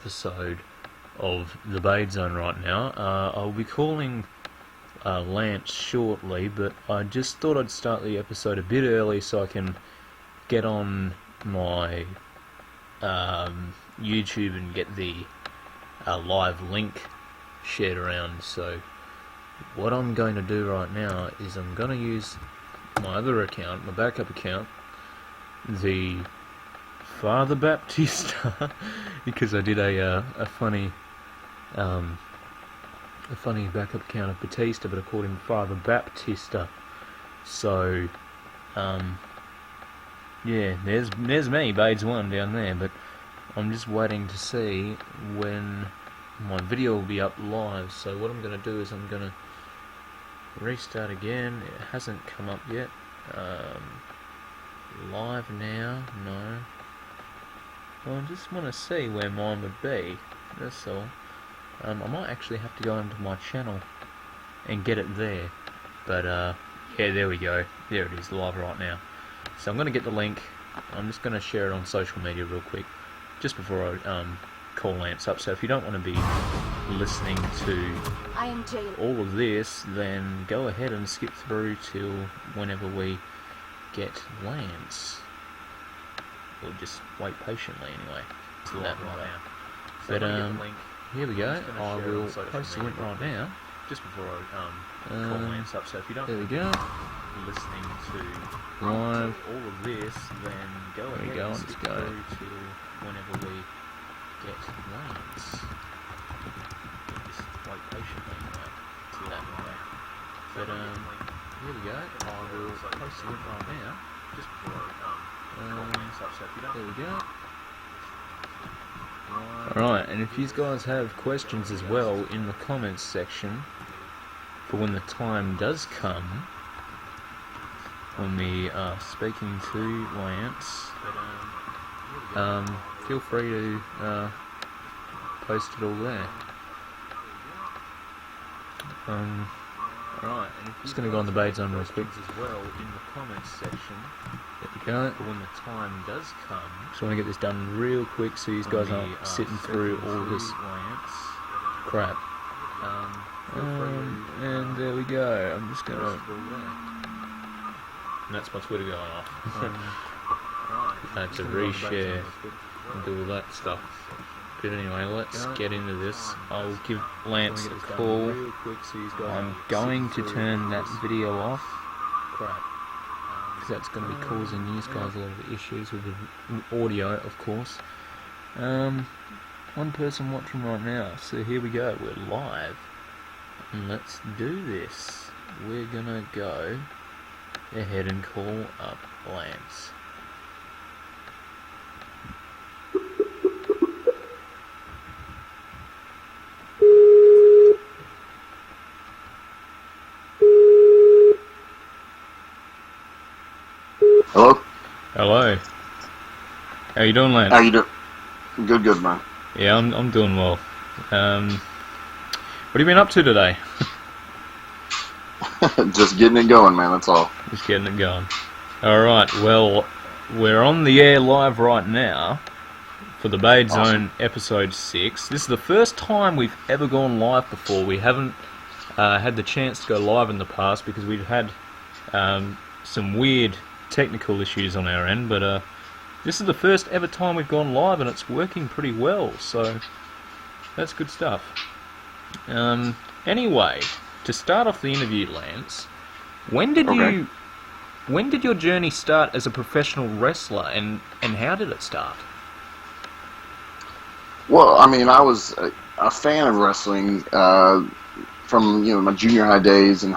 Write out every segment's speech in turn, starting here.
Episode of the BaydZone right now. I'll be calling Lance shortly, but I just thought I'd start the episode a bit early so I can get on my YouTube and get the live link shared around. So what I'm going to do right now is I'm going to use my other account, my backup account, the Father Baptista, because I did a funny backup account of Batista, but I called him Father Baptista. So yeah, there's me, BaydZone down there, but I'm just waiting to see when my video will be up live. So what I'm going to do is I'm going to restart again. It hasn't come up yet. Live now, no. Well, I just want to see where mine would be, that's all. I might actually have to go into my channel and get it there. But, yeah, there we go. There it is, live right now. So I'm going to get the link. I'm just going to share it on social media real quick, just before I call Lance up. So if you don't want to be listening to all of this, then go ahead and skip through till whenever we get Lance. We'll just wait patiently anyway. It's that right now. But here we go. I will post the link right now, just before I call Lance up. So if you don't, there we go. Listening to live all of this, then go ahead and skip through till whenever we get Lance. Just wait patiently anyway. It's that right now. But here we go. I will post the link right now, just before I there we go. Alright, and if you guys have questions as well in the comments section for when the time does come when we are speaking to Lance, feel free to post it all there. Alright, and just going to go on the BaydZone real quick as well in the comments section. There we go. When the time does come, just want to get this done real quick so you guys aren't sitting through all this crap. And there we go. I'm just gonna. And that's my Twitter going off. I have to reshare and do all that stuff. But anyway, let's get into this. I'll give Lance a call. I'm going to turn that video off, because that's going to be causing you guys a lot of issues with the audio, of course. One person watching right now, so here we go, we're live. And let's do this. We're going to go ahead and call up Lance. Hello? Hello. How you doing, Lance? How you doing? Good, man. Yeah, I'm doing well. What have you been up to today? Just getting it going, man, that's all. Just getting it going. Alright, well, we're on the air live right now for the BaydZone episode 6. This is the first time we've ever gone live before. We haven't had the chance to go live in the past because we've had some weird technical issues on our end, but this is the first ever time we've gone live and it's working pretty well, so that's good stuff. Anyway, to start off the interview, Lance, when did your journey start as a professional wrestler, and how did it start? Well, I mean, I was a fan of wrestling from my junior high days and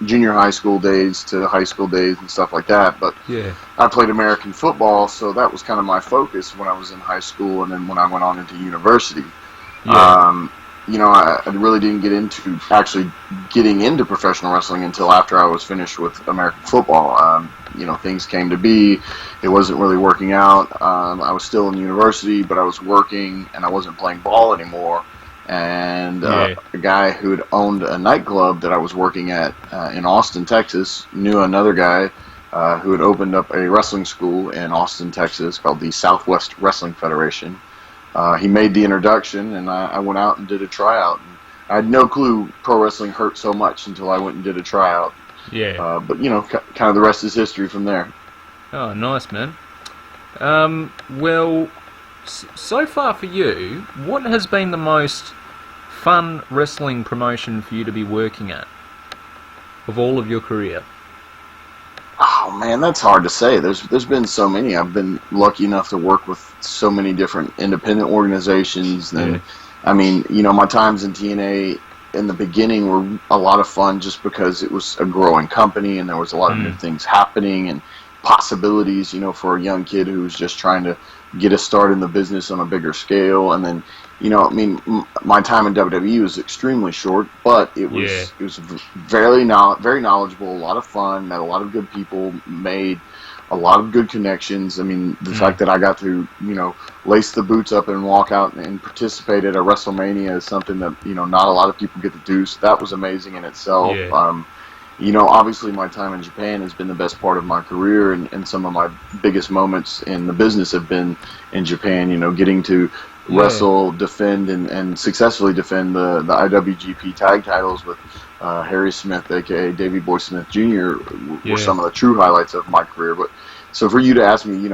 junior high school days to high school days and stuff like that. But yeah, I played American football, so that was kind of my focus when I was in high school, and then when I went on into university. Yeah. I really didn't get into actually getting into professional wrestling until after I was finished with American football. Things came to be. It wasn't really working out. I was still in university, but I was working, and I wasn't playing ball anymore. And a guy who had owned a nightclub that I was working at in Austin, Texas, knew another guy who had opened up a wrestling school in Austin, Texas called the Southwest Wrestling Federation. he made the introduction, and I went out and did a tryout. And I had no clue pro wrestling hurt so much until I went and did a tryout. Yeah. But kind of the rest is history from there. Oh, nice, man. Well, so far for you, what has been the most fun wrestling promotion for you to be working at of all of your career? Oh man, that's hard to say. There's been so many. I've been lucky enough to work with so many different independent organizations. And I mean, my times in TNA in the beginning were a lot of fun just because it was a growing company and there was a lot of new things happening and possibilities, for a young kid who was just trying to get a start in the business on a bigger scale. And then, my time in WWE was extremely short, but it was very knowledgeable, a lot of fun, met a lot of good people, made a lot of good connections. I mean, the fact that I got to, lace the boots up and walk out and participate at a WrestleMania is something that, not a lot of people get to do. So that was amazing in itself. Obviously my time in Japan has been the best part of my career, and some of my biggest moments in the business have been in Japan, getting to wrestle, defend, and successfully defend the IWGP tag titles with Harry Smith, a.k.a. Davey Boy Smith Jr., were some of the true highlights of my career. But so for you to ask me,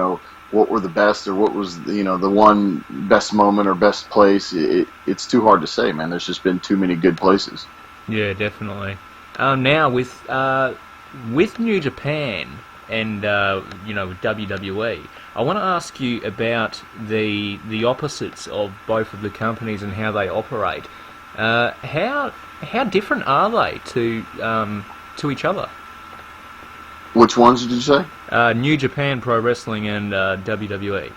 what were the best, or what was, the one best moment or best place, it's too hard to say, man. There's just been too many good places. Yeah, definitely. Now with New Japan and with WWE, I want to ask you about the opposites of both of the companies and how they operate. How different are they to each other? Which ones did you say? New Japan Pro Wrestling and WWE.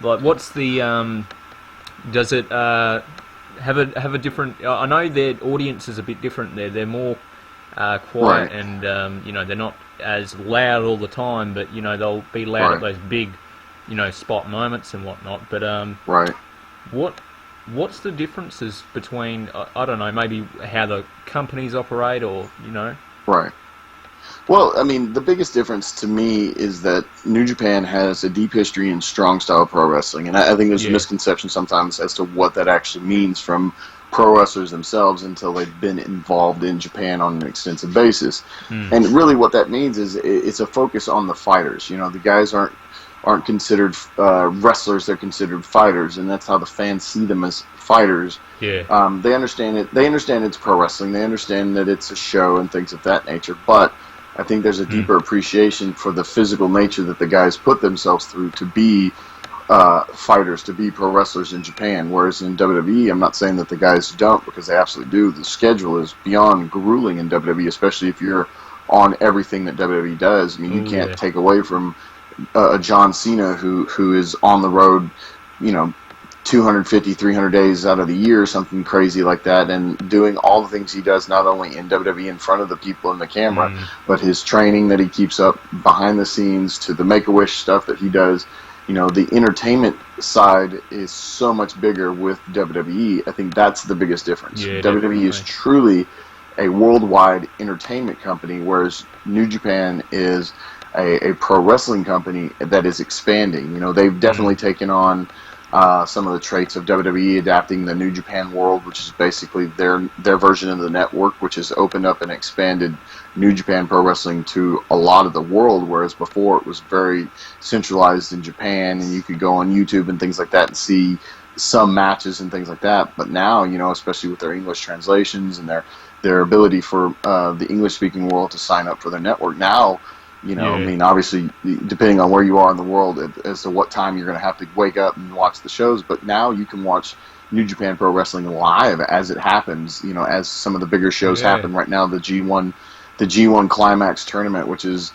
Like, what's the does it have a different? I know their audience is a bit different. They're more quiet, and they're not as loud all the time, but they'll be loud at those big spot moments and whatnot. But what's the differences between, I don't know, maybe how the companies operate, or Right. Well, I mean, the biggest difference to me is that New Japan has a deep history in strong style pro wrestling, and I think there's a misconception sometimes as to what that actually means from pro wrestlers themselves until they've been involved in Japan on an extensive basis. And really what that means is it's a focus on the fighters. The guys aren't considered wrestlers, they're considered fighters, and that's how the fans see them, as fighters. They understand it. They understand it's pro wrestling. They understand that it's a show and things of that nature, but I think there's a deeper appreciation for the physical nature that the guys put themselves through to be fighters, to be pro wrestlers in Japan. Whereas in WWE, I'm not saying that the guys don't, because they absolutely do. The schedule is beyond grueling in WWE, especially if you're on everything that WWE does. I mean, you can't take away from a John Cena who is on the road, 250, 300 days out of the year, something crazy like that, and doing all the things he does, not only in WWE in front of the people in the camera, but his training that he keeps up behind the scenes, to the Make-A-Wish stuff that he does. The entertainment side is so much bigger with WWE. I think that's the biggest difference. WWE is truly a worldwide entertainment company, whereas New Japan is a pro wrestling company that is expanding. They've definitely taken on some of the traits of WWE, adapting the New Japan World, which is basically their version of the network, which has opened up and expanded New Japan Pro Wrestling to a lot of the world, whereas before it was very centralized in Japan, and you could go on YouTube and things like that and see some matches and things like that. But now, especially with their English translations and their ability for the English-speaking world to sign up for their network now, I mean, obviously, depending on where you are in the world as to what time you're going to have to wake up and watch the shows, but now you can watch New Japan Pro Wrestling live as it happens, as some of the bigger shows happen right now. The G1 Climax tournament, which is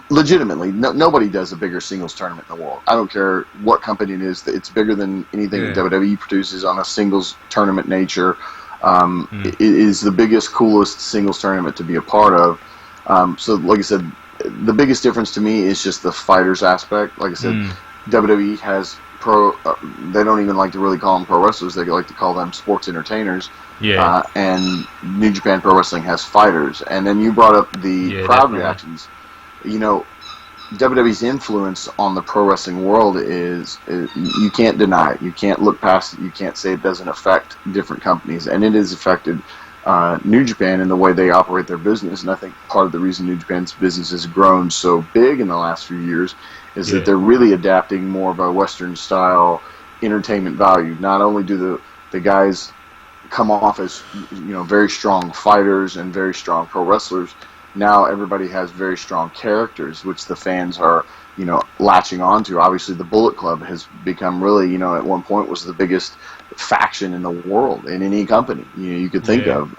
legitimately, nobody does a bigger singles tournament in the world. I don't care what company it is. It's bigger than anything that WWE produces on a singles tournament nature. It is the biggest, coolest singles tournament to be a part of. So, like I said, the biggest difference to me is just the fighters aspect. Like I said, WWE has they don't even like to really call them pro wrestlers. They like to call them sports entertainers. And New Japan Pro Wrestling has fighters. And then you brought up the crowd reactions. WWE's influence on the pro wrestling world is you can't deny it. You can't look past it. You can't say it doesn't affect different companies, and it has affected New Japan in the way they operate their business. And I think part of the reason New Japan's business has grown so big in the last few years is that they're really adapting more of a Western style entertainment value. Not only do the guys come off as very strong fighters and very strong pro wrestlers, now everybody has very strong characters, which the fans are latching onto. Obviously, the Bullet Club has become really at one point was the biggest faction in the world in any company you could think of.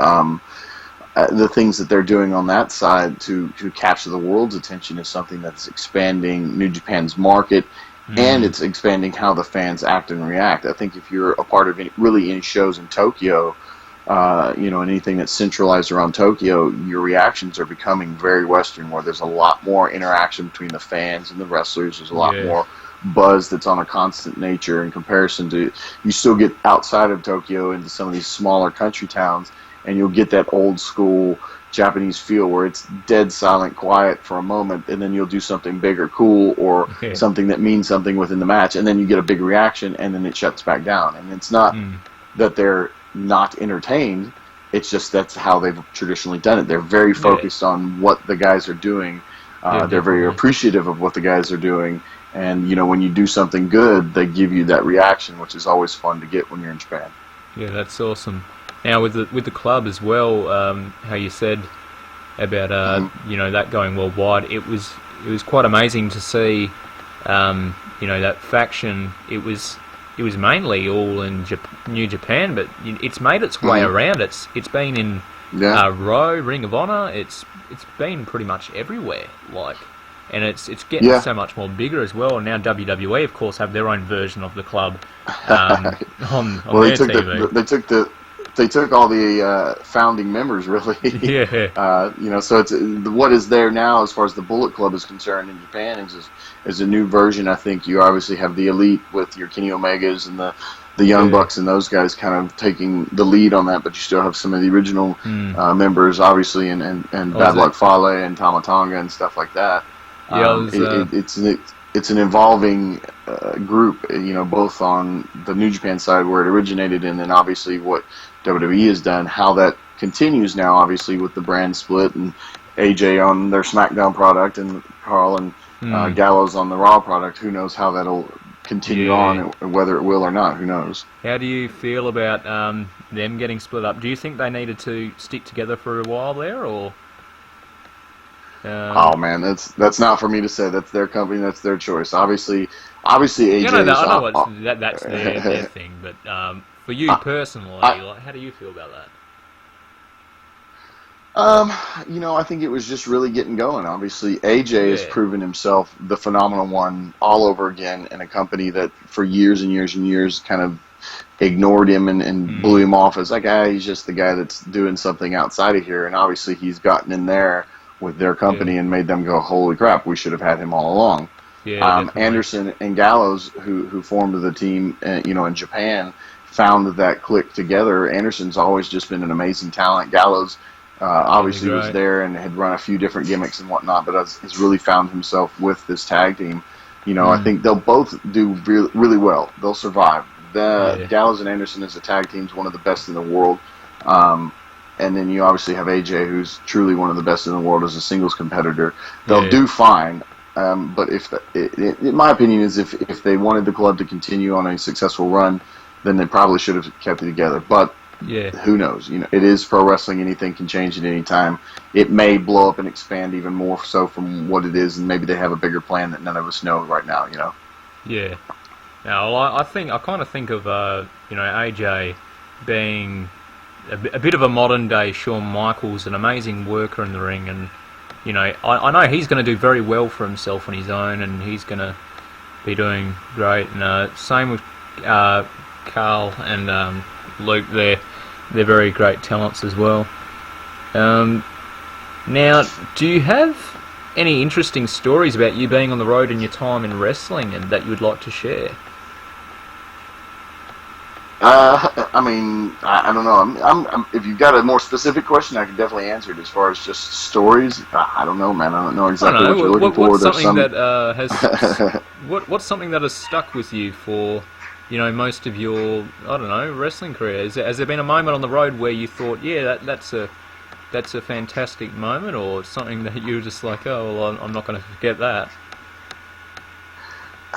The things that they're doing on that side to capture the world's attention is something that's expanding New Japan's market, and it's expanding how the fans act and react. I think if you're a part of any shows in Tokyo, anything that's centralized around Tokyo, your reactions are becoming very Western, where there's a lot more interaction between the fans and the wrestlers. There's a lot more buzz that's on a constant nature in comparison to, you still get outside of Tokyo into some of these smaller country towns, and you'll get that old school Japanese feel where it's dead silent, quiet for a moment, and then you'll do something big or cool or something that means something within the match, and then you get a big reaction, and then it shuts back down. And it's not that they're not entertained, it's just that's how they've traditionally done it. They're very focused on what the guys are doing. They're very appreciative of what the guys are doing, and when you do something good, they give you that reaction, which is always fun to get when you're in Japan. Yeah, that's awesome. Now with the club as well, how you said about that going worldwide, it was quite amazing to see that faction. It was mainly all in New Japan, but it's made its way around. It's been in Raw, Ring of Honor. It's been pretty much everywhere. And it's getting so much more bigger as well. And now WWE, of course, have their own version of the club on their TV. They took all the founding members, really. So it's what is there now as far as the Bullet Club is concerned in Japan is a new version. I think you obviously have the Elite with your Kenny Omegas and the Young Bucks and those guys kind of taking the lead on that, but you still have some of the original members, obviously, and Bad Luck Fale and Tama Tonga and stuff like that. It's an evolving group, both on the New Japan side where it originated, and then obviously what WWE has done, how that continues now, obviously with the brand split and AJ on their SmackDown product and Carl and Gallows on the Raw product. Who knows how that'll continue on, and whether it will or not, who knows. How do you feel about them getting split up? Do you think they needed to stick together for a while there, or... oh man, that's not for me to say. That's their company. That's their choice. Obviously, AJ. I know that's their thing. But for you personally, how do you feel about that? I think it was just really getting going. Obviously, AJ has proven himself the phenomenal one all over again in a company that for years and years and years kind of ignored him and blew him off as he's just the guy that's doing something outside of here. And obviously, he's gotten in there with their company and made them go, holy crap, we should have had him all along. Anderson and Gallows, who formed the team, in Japan, found that click together. Anderson's always just been an amazing talent. Gallows obviously was there and had run a few different gimmicks and whatnot, but has really found himself with this tag team. I think they'll both do really well. They'll survive. Gallows and Anderson as a tag team is one of the best in the world. And then you obviously have AJ, who's truly one of the best in the world as a singles competitor. They'll do fine, but in my opinion, is if they wanted the club to continue on a successful run, then they probably should have kept it together. But who knows? It is pro wrestling. Anything can change at any time. It may blow up and expand even more so from what it is, and maybe they have a bigger plan that none of us know right now. Yeah. Now, I kind of think of AJ being a bit of a modern-day Shawn Michaels, an amazing worker in the ring, and I know he's going to do very well for himself on his own, and he's going to be doing great. And same with Carl and Luke. They're very great talents as well. Now, do you have any interesting stories about you being on the road and your time in wrestling, and that you would like to share? I mean, I don't know. If you've got a more specific question, I can definitely answer it. As far as just stories, I don't know, man. I don't know I don't exactly what know. you're looking for. What's There's something some. that what's something that has stuck with you for, most of your, I don't know, wrestling career? Has there been a moment on the road where you thought, yeah, that's a fantastic moment, or something that you were just like, oh, well, I'm not going to forget that?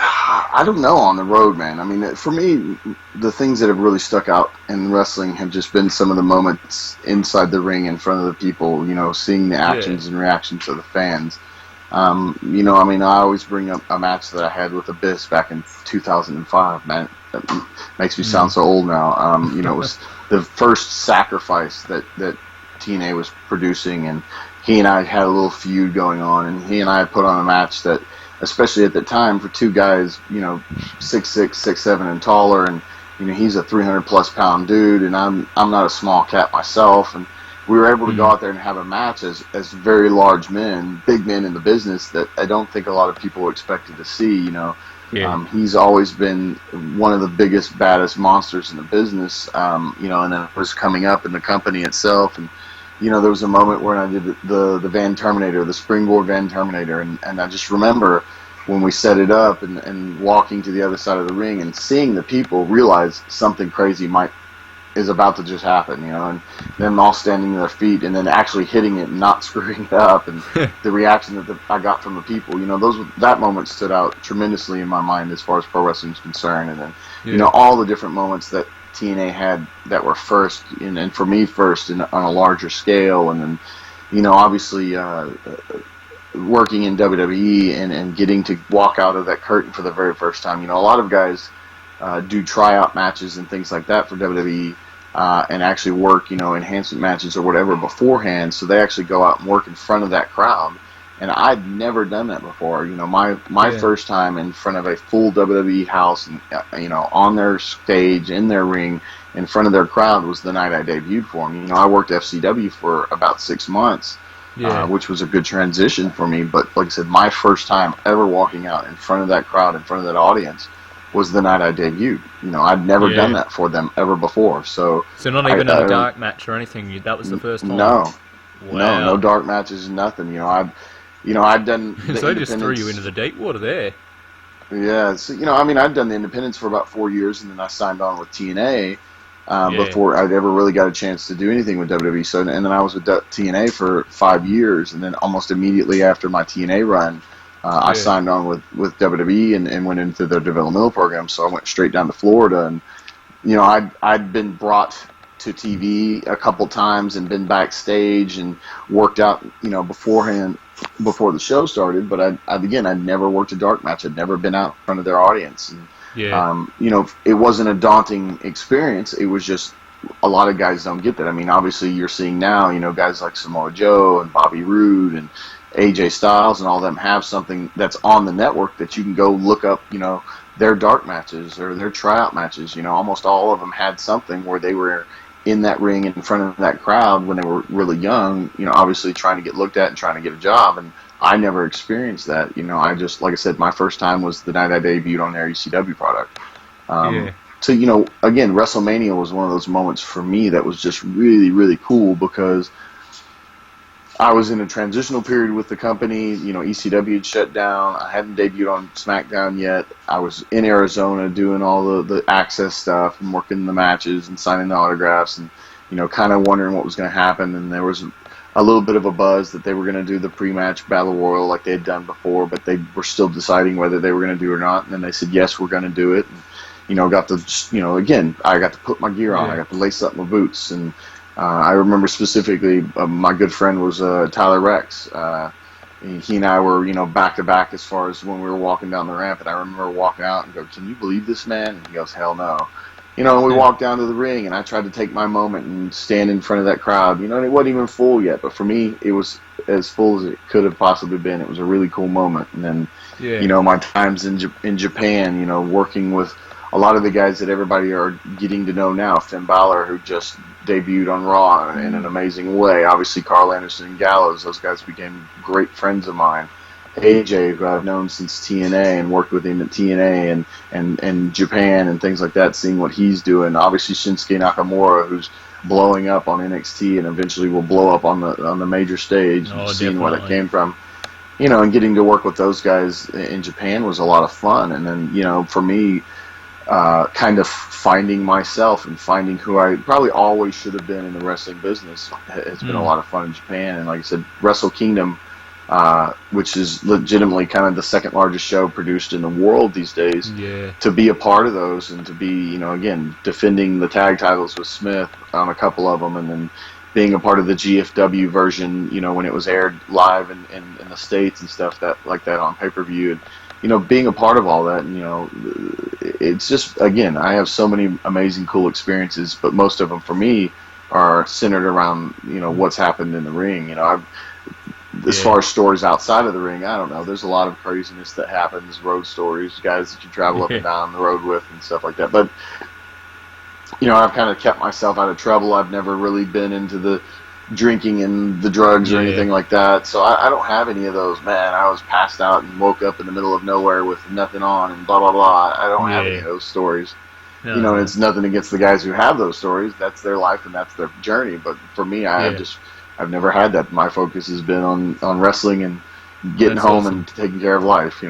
I don't know on the road, man. I mean, for me, the things that have really stuck out in wrestling have just been some of the moments inside the ring in front of the people. Seeing the Yeah. actions and reactions of the fans. I mean, I always bring up a match that I had with Abyss back in 2005. Man, that makes me Mm. sound so old now. It was the first sacrifice that TNA was producing, and he and I had a little feud going on, and he and I put on a match that, especially at the time, for two guys, 6'6", 6'7", and taller, and he's a 300+ pound dude, and I'm not a small cat myself, and we were able to go Mm. out there and have a match as very large men, big men in the business that I don't think a lot of people expected to see. Yeah. He's always been one of the biggest, baddest monsters in the business. And then it was coming up in the company itself, and there was a moment where I did the Van Terminator, the springboard Van Terminator, and I just remember when we set it up and walking to the other side of the ring and seeing the people realize something crazy is about to just happen, and them all standing to their feet and then actually hitting it and not screwing it up, and the reaction that I got from the people, that moment stood out tremendously in my mind as far as pro wrestling is concerned, and then Yeah. all the different moments that TNA had that were first, and for me first on a larger scale, and then obviously working in WWE and getting to walk out of that curtain for the very first time. A lot of guys do tryout matches and things like that for WWE, and actually work, enhancement matches or whatever beforehand. So they actually go out and work in front of that crowd. And I'd never done that before. My Yeah. first time in front of a full WWE house, and on their stage, in their ring, in front of their crowd was the night I debuted for them. I worked FCW for about 6 months, Yeah. which was a good transition for me. But like I said, my first time ever walking out in front of that crowd, in front of that audience, was the night I debuted. I'd never done Yeah. that for them ever before. So So not I, even in a I dark match or anything. That was the first time. no, no Wow. dark matches, nothing. I'd done the So they just threw you into independents. the deep water there. Yeah, so, I mean, I'd done the independents for about 4 years, and then I signed on with TNA Yeah. before I'd ever really got a chance to do anything with WWE. So, and then I was with TNA for 5 years, and then almost immediately after my TNA run, I Yeah. signed on with WWE and went into their developmental program. So I went straight down to Florida, and I'd been brought to TV a couple times and been backstage and worked out, beforehand before the show started. But I'd never worked a dark match. I'd never been out in front of their audience, and Yeah. it wasn't a daunting experience. It was just a lot of guys don't get that. I mean, obviously you're seeing now, guys like Samoa Joe and Bobby Roode and AJ Styles and all of them have something that's on the network that you can go look up, their dark matches or their tryout matches. Almost all of them had something where they were in that ring in front of that crowd when they were really young, obviously trying to get looked at and trying to get a job. And I never experienced that. I just, like I said, my first time was the night I debuted on their ECW product. Yeah. So, again, WrestleMania was one of those moments for me that was just really, really cool because I was in a transitional period with the company. ECW had shut down. I hadn't debuted on SmackDown yet. I was in Arizona doing all the access stuff and working the matches and signing the autographs and, kind of wondering what was going to happen. And there was a little bit of a buzz that they were going to do the pre-match battle royal like they had done before, but they were still deciding whether they were going to do it or not. And then they said, yes, we're going to do it. And, got to, again, I got to put my gear on. I Yeah. got to lace up my boots. And I remember specifically, my good friend was Tyler Rex. He and I were, back to back as far as when we were walking down the ramp. And I remember walking out and go, "Can you believe this, man?" And he goes, "Hell no." And we walked down to the ring, and I tried to take my moment and stand in front of that crowd. And it wasn't even full yet, but for me, it was as full as it could have possibly been. It was a really cool moment. And then, Yeah. my times in Japan, working with a lot of the guys that everybody are getting to know now. Finn Balor, who just debuted on Raw in an amazing way. Obviously, Carl Anderson and Gallows, those guys became great friends of mine. AJ, who I've known since TNA and worked with him at TNA and Japan and things like that, seeing what he's doing. Obviously Shinsuke Nakamura, who's blowing up on NXT and eventually will blow up on the major stage, and Oh, seeing where that definitely. came from. And getting to work with those guys in Japan was a lot of fun. And then, for me, kind of finding myself and finding who I probably always should have been in the wrestling business has been a lot of fun in Japan. And like I said, Wrestle Kingdom, which is legitimately kind of the second largest show produced in the world these days, Yeah. to be a part of those and to be, again, defending the tag titles with Smith on a couple of them, and then being a part of the GFW version, when it was aired live in the States and stuff that like that on pay-per-view, and being a part of all that, it's just, again, I have so many amazing, cool experiences, but most of them for me are centered around, what's happened in the ring. As far as stories outside of the ring, I don't know. There's a lot of craziness that happens, road stories, guys that you travel up and down the road with and stuff like that. But, I've kind of kept myself out of trouble. I've never really been into the drinking and the drugs or anything like that. So I don't have any of those, man, I was passed out and woke up in the middle of nowhere with nothing on and blah, blah, blah. I don't have any of those stories. No. And it's nothing against the guys who have those stories. That's their life and that's their journey. But for me, I've never had that. My focus has been on wrestling and getting home and taking care of life.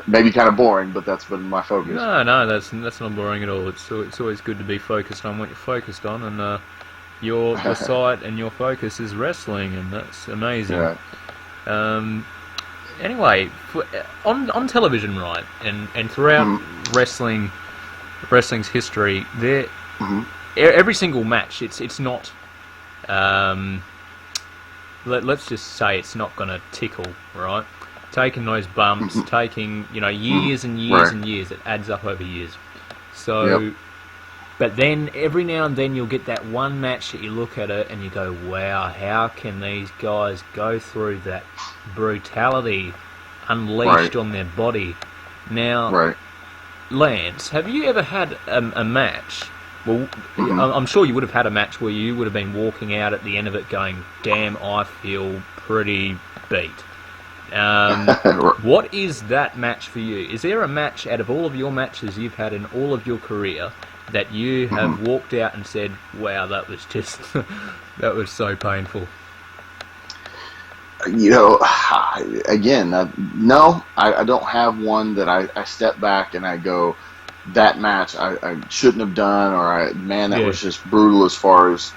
Maybe kind of boring, but that's been my focus. No, that's not boring at all. It's always good to be focused on what you're focused on, and your site and your focus is wrestling, and that's amazing. Yeah. Anyway, on television, right, and throughout wrestling's history, there every single match, it's not. Let's just say it's not going to tickle, right? Taking those bumps, taking years and years and years. It adds up over years. So, but then every now and then you'll get that one match that you look at it and you go, wow, how can these guys go through that brutality unleashed on their body? Now, Lance, have you ever had a match? Well, I'm sure you would have had a match where you would have been walking out at the end of it going, damn, I feel pretty beat. What is that match for you? Is there a match out of all of your matches you've had in all of your career that you have walked out and said, wow, that was just, that was so painful? Again, no, I don't have one that I step back and I go, that match I shouldn't have done, or that was just brutal as far as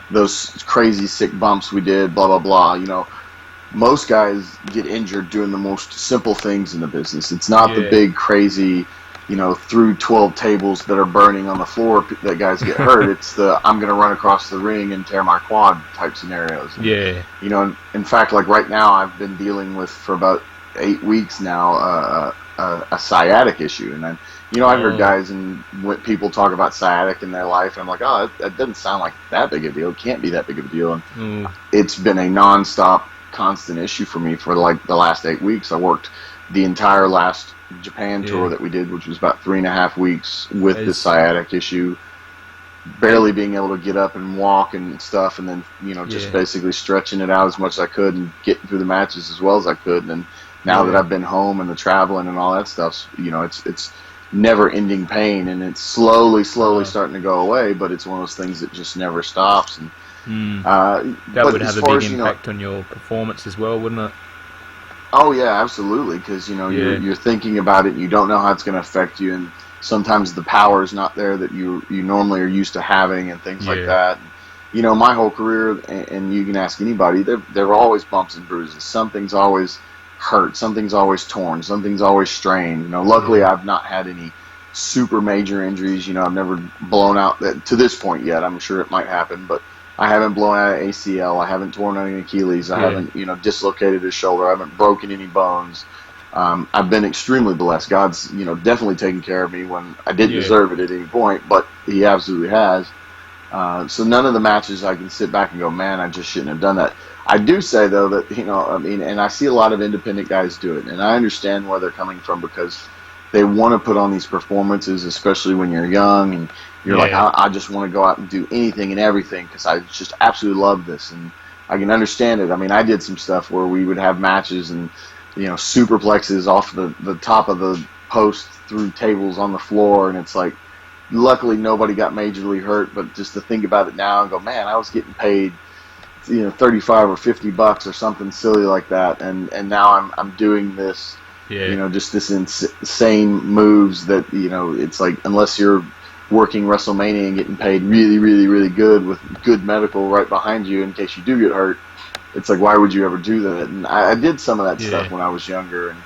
those crazy sick bumps we did, blah, blah, blah. Most guys get injured doing the most simple things in the business. It's not the big, crazy, through 12 tables that are burning on the floor that guys get hurt. It's the, I'm going to run across the ring and tear my quad type scenarios. And, in fact, like right now, I've been dealing with, for about 8 weeks now, a sciatic issue. And I've heard guys and people talk about sciatic in their life, and I'm like, oh, that doesn't sound like that big a deal. It can't be that big of a deal. And it's been a nonstop, constant issue for me for like the last 8 weeks. I worked the entire last Japan tour that we did, which was about 3.5 weeks with the sciatic issue, barely being able to get up and walk and stuff, and then just basically stretching it out as much as I could and getting through the matches as well as I could. And then now that I've been home and the traveling and all that stuff, it's never-ending pain, and it's slowly starting to go away, but it's one of those things that just never stops. And that would have a big impact on your performance as well, wouldn't it? Oh yeah, absolutely, because you're thinking about it, and you don't know how it's going to affect you, and sometimes the power is not there that you normally are used to having, and things like that. My whole career, and you can ask anybody, there were always bumps and bruises. Something's always hurt, something's always torn, something's always strained. Luckily I've not had any super major injuries. I've never blown out that to this point yet. I'm sure it might happen, but I haven't blown out an ACL, I haven't torn any Achilles, I haven't dislocated a shoulder, I haven't broken any bones. I've been extremely blessed. God's definitely taken care of me when I didn't deserve it at any point, but he absolutely has. So none of the matches I can sit back and go, man, I just shouldn't have done that. I do say, though, that, and I see a lot of independent guys do it, and I understand where they're coming from, because they want to put on these performances, especially when you're young, and you're like, I just want to go out and do anything and everything, because I just absolutely love this, and I can understand it. I mean, I did some stuff where we would have matches, and superplexes off the top of the post through tables on the floor, and it's like, luckily nobody got majorly hurt, but just to think about it now and go, man, I was getting paid, 35 or $50 or something silly like that, and now I'm doing this, just this insane moves that, it's like, unless you're working WrestleMania and getting paid really, really, really good with good medical right behind you in case you do get hurt, it's like, why would you ever do that? And I did some of that stuff when I was younger, and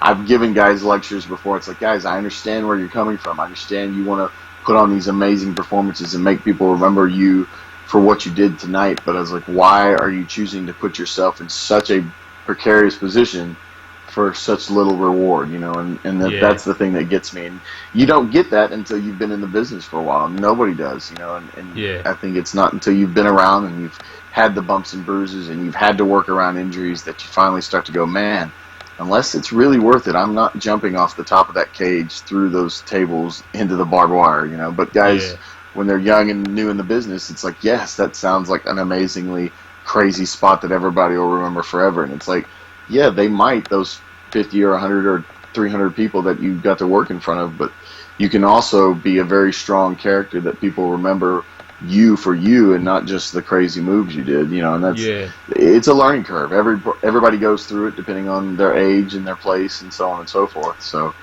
I've given guys lectures before. It's like, guys, I understand where you're coming from. I understand you want to put on these amazing performances and make people remember you for what you did tonight, but I was like, why are you choosing to put yourself in such a precarious position for such little reward, and that's the thing that gets me. And you don't get that until you've been in the business for a while. Nobody does, and I think it's not until you've been around and you've had the bumps and bruises and you've had to work around injuries that you finally start to go, man, unless it's really worth it, I'm not jumping off the top of that cage through those tables into the barbed wire, But guys, when they're young and new in the business, it's like, yes, that sounds like an amazingly crazy spot that everybody will remember forever. And it's like, yeah, they might, those 50 or 100 or 300 people that you got to work in front of, but you can also be a very strong character that people remember you for you and not just the crazy moves you did, and that's it's a learning curve. Everybody goes through it depending on their age and their place and so on and so forth. So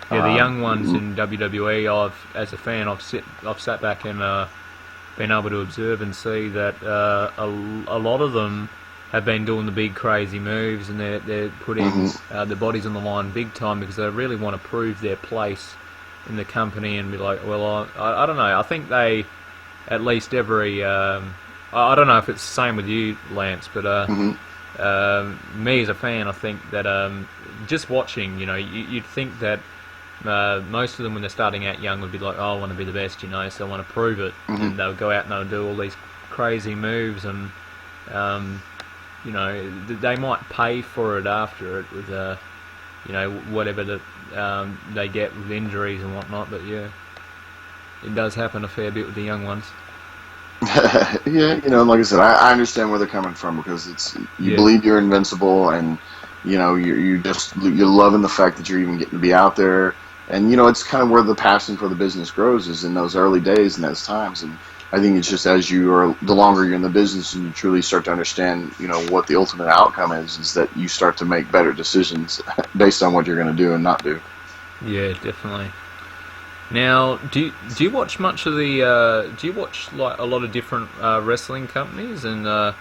the young ones in WWE, as a fan, I've sat back and been able to observe and see that a lot of them have been doing the big crazy moves, and they're putting their bodies on the line big time because they really want to prove their place in the company and be like, well, I don't know. I think they, at least every, I don't know if it's the same with you, Lance, but me as a fan, I think that just watching, you'd think that most of them when they're starting out young would be like, oh, I want to be the best, so I want to prove it, and they'll go out and they'll do all these crazy moves, and they might pay for it after it with whatever that they get with injuries and whatnot, but it does happen a fair bit with the young ones. Like I said, I understand where they're coming from, because it's you believe you're invincible, and you're loving the fact that you're even getting to be out there, and it's kind of where the passion for the business grows, is in those early days and those times. And I think it's just the longer you're in the business and you truly start to understand, what the ultimate outcome is that you start to make better decisions based on what you're going to do and not do. Yeah, definitely. Now, do you watch much of the? Do you watch like a lot of different wrestling companies? And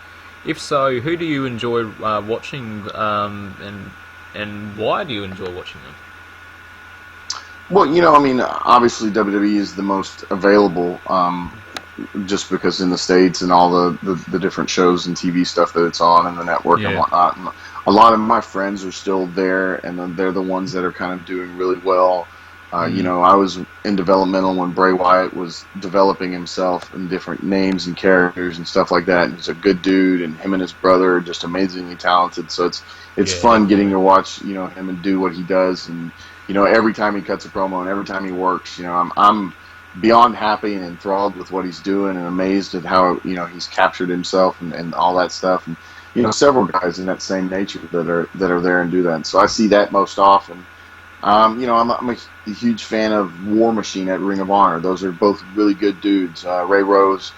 if so, who do you enjoy watching? And why do you enjoy watching them? Well, obviously WWE is the most available, just because in the States and all the different shows and TV stuff that it's on and the network and whatnot. And a lot of my friends are still there, and they're the ones that are kind of doing really well. I was in developmental when Bray Wyatt was developing himself in different names and characters and stuff like that. And he's a good dude, and him and his brother are just amazingly talented. So it's fun getting to watch him and do what he does. And every time he cuts a promo and every time he works, I'm beyond happy and enthralled with what he's doing, and amazed at how he's captured himself and all that stuff. And several guys in that same nature that are there and do that. And so I see that most often. I'm a huge fan of War Machine at Ring of Honor. Those are both really good dudes. Ray Rose,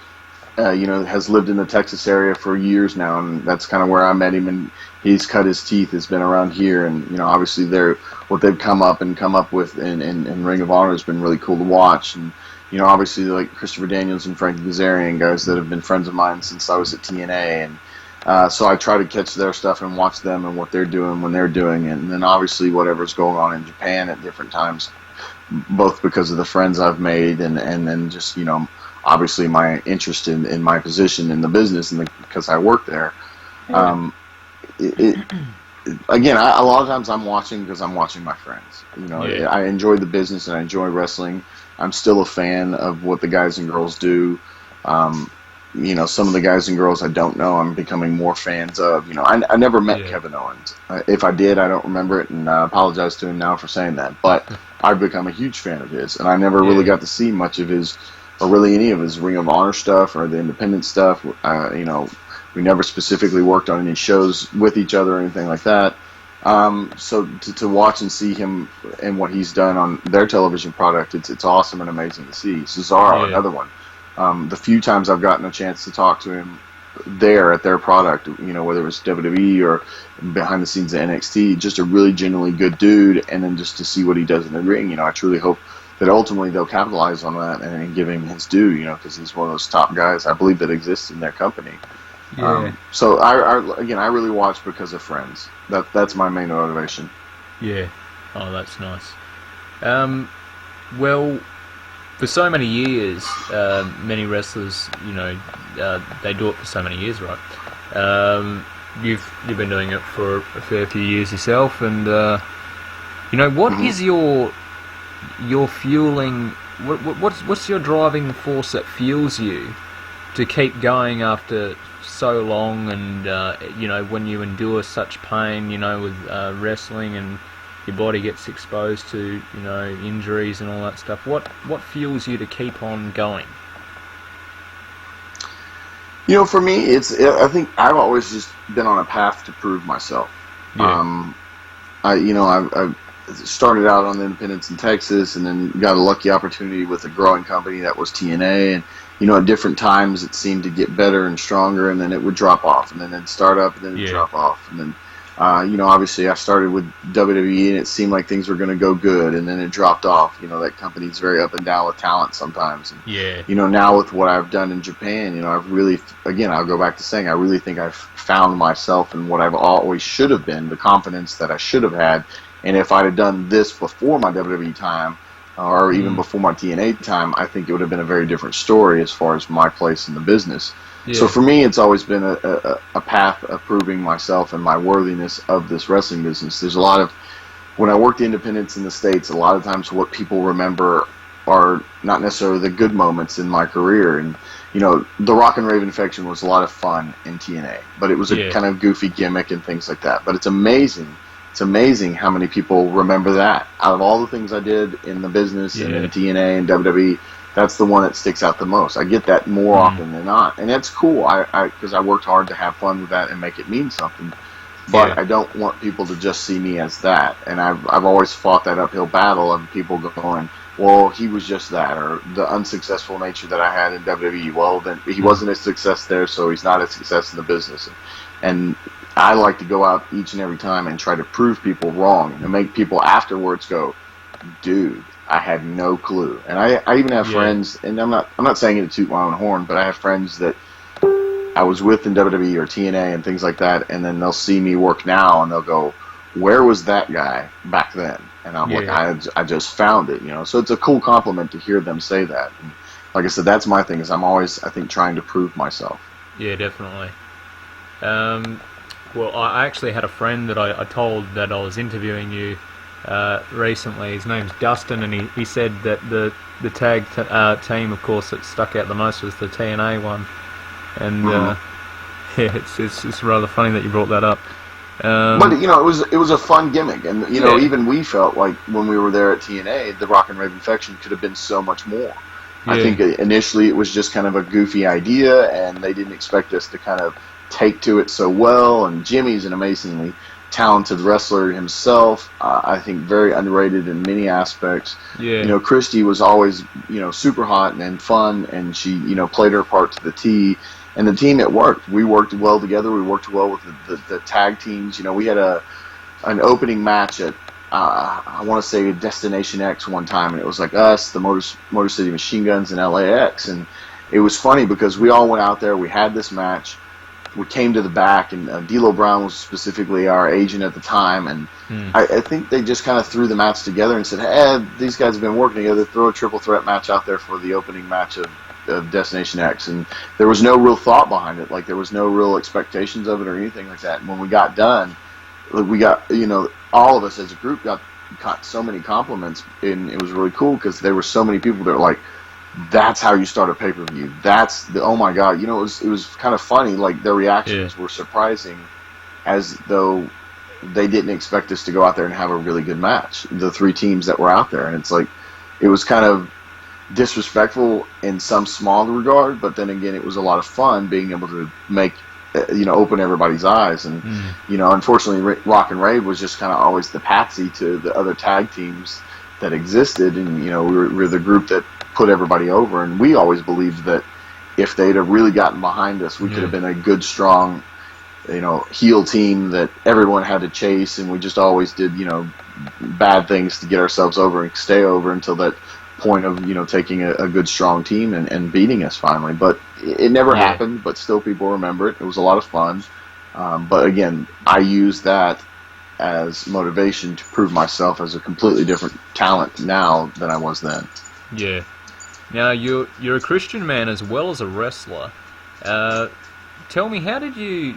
has lived in the Texas area for years now, and that's kind of where I met him. And he's cut his teeth. Has been around here, and obviously what they've come up with in Ring of Honor has been really cool to watch. And obviously like Christopher Daniels and Frankie Kazarian, guys that have been friends of mine since I was at TNA, and so I try to catch their stuff and watch them and what they're doing when they're doing it. And then obviously whatever's going on in Japan at different times, both because of the friends I've made and then just, obviously my interest in my position in the business and because I work there. Again, a lot of times I'm watching because I'm watching my friends. I enjoy the business and I enjoy wrestling. I'm still a fan of what the guys and girls do. Some of the guys and girls I don't know, I'm becoming more fans of. I never met Kevin Owens. If I did, I don't remember it, and I apologize to him now for saying that. But I've become a huge fan of his, and I never really got to see much of his, or really any of his Ring of Honor stuff or the independent stuff. We never specifically worked on any shows with each other or anything like that. So to watch and see him and what he's done on their television product, it's awesome and amazing to see. Cesaro, another one. The few times I've gotten a chance to talk to him there at their product, whether it was WWE or behind the scenes at NXT, just a really genuinely good dude. And then just to see what he does in the ring, I truly hope that ultimately they'll capitalize on that and give him his due, because he's one of those top guys I believe that exists in their company. Yeah. So I really watch because of friends. That's my main motivation. Yeah. Oh, that's nice. Well, for so many years, many wrestlers, they do it for so many years, right? You've been doing it for a fair few years yourself, and what is your fueling? What's your driving force that fuels you to keep going after so long, and when you endure such pain, with wrestling, and your body gets exposed to injuries and all that stuff, what fuels you to keep on going? For me, I think I've always just been on a path to prove myself. Yeah. I started out on the independents in Texas, and then got a lucky opportunity with a growing company that was TNA, and at different times it seemed to get better and stronger, and then it would drop off, and then it'd start up, and then it'd drop off, and then obviously I started with WWE, and it seemed like things were going to go good, and then it dropped off. That company's very up and down with talent sometimes. And, now with what I've done in Japan, I've really, again, I'll go back to saying, I really think I've found myself and what I've always should have been, the confidence that I should have had. And if I'd have done this before my WWE time, or even before my TNA time, I think it would have been a very different story as far as my place in the business. Yeah. So for me, it's always been a path of proving myself and my worthiness of this wrestling business. There's a lot of, when I worked independents in the States, a lot of times what people remember are not necessarily the good moments in my career. And, the Rock and Rave Infection was a lot of fun in TNA, but it was a kind of goofy gimmick and things like that. But it's amazing. It's amazing how many people remember that. Out of all the things I did in the business and in TNA and WWE, that's the one that sticks out the most. I get that more often than not, and that's cool. Because I worked hard to have fun with that and make it mean something. But I don't want people to just see me as that. And I've always fought that uphill battle of people going, well, he was just that, or the unsuccessful nature that I had in WWE. Well, then he wasn't a success there, so he's not a success in the business. And I like to go out each and every time and try to prove people wrong and make people afterwards go, dude, I had no clue. And I even have friends, and I'm not saying it to toot my own horn, but I have friends that I was with in WWE or TNA and things like that, and then they'll see me work now and they'll go, where was that guy back then? And I'm like, I just found it, So it's a cool compliment to hear them say that. And like I said, that's my thing, is I'm always, I think, trying to prove myself. Yeah, definitely. Well, I actually had a friend that I told that I was interviewing you recently. His name's Dustin, and he said that the tag team, of course, that stuck out the most was the TNA one. And it's rather funny that you brought that up. But it was a fun gimmick, and even we felt like when we were there at TNA, the Rock and Rave Infection could have been so much more. I think initially it was just kind of a goofy idea, and they didn't expect us to kind of take to it so well. And Jimmy's an amazingly talented wrestler himself. I think very underrated in many aspects. Christy was always super hot and fun, and she played her part to the T. And the team, it worked. We worked well together. We worked well with the tag teams. We had an opening match at I want to say Destination X one time, and it was like us, the Motor City Machine Guns, and LAX. And it was funny because we all went out there. We had this match. We came to the back, and D'Lo Brown was specifically our agent at the time. And I think they just kind of threw the match together and said, hey, these guys have been working together. Throw a triple threat match out there for the opening match of Destination X. And there was no real thought behind it. Like, there was no real expectations of it or anything like that. And when we got done, we got, all of us as a group got so many compliments, and it was really cool because there were so many people that were like, that's how you start a pay-per-view. That's the, oh my God. It was kind of funny. Like, their reactions were surprising, as though they didn't expect us to go out there and have a really good match. The three teams that were out there. And it's like, it was kind of disrespectful in some small regard, but then again, it was a lot of fun being able to make open everybody's eyes. And unfortunately, Rock and Rave was just kind of always the patsy to the other tag teams that existed, and we were the group that put everybody over. And we always believed that if they'd have really gotten behind us, we could have been a good, strong, heel team that everyone had to chase, and we just always did, bad things to get ourselves over and stay over until that point of, taking a good, strong team and beating us finally. But it never happened, but still people remember it. It was a lot of fun. But again, I used that as motivation to prove myself as a completely different talent now than I was then. Yeah. Now, you're a Christian man as well as a wrestler. Tell me, how did you,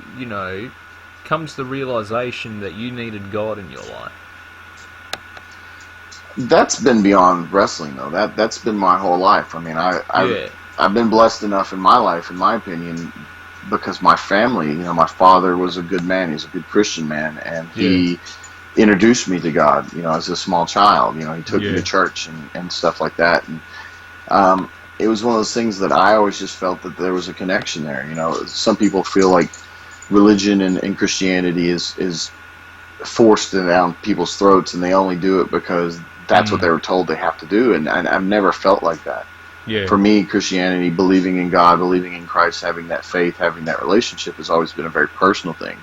come to the realization that you needed God in your life? That's been beyond wrestling, though. That's been my whole life. I mean, I've been blessed enough in my life, in my opinion, because my family, my father was a good man. He's a good Christian man, and he introduced me to God, as a small child. He took me to church and stuff like that. And it was one of those things that I always just felt that there was a connection there. Some people feel like religion and Christianity is forced down people's throats, and they only do it because that's what they were told they have to do. And I've never felt like that. Yeah. For me, Christianity, believing in God, believing in Christ, having that faith, having that relationship has always been a very personal thing.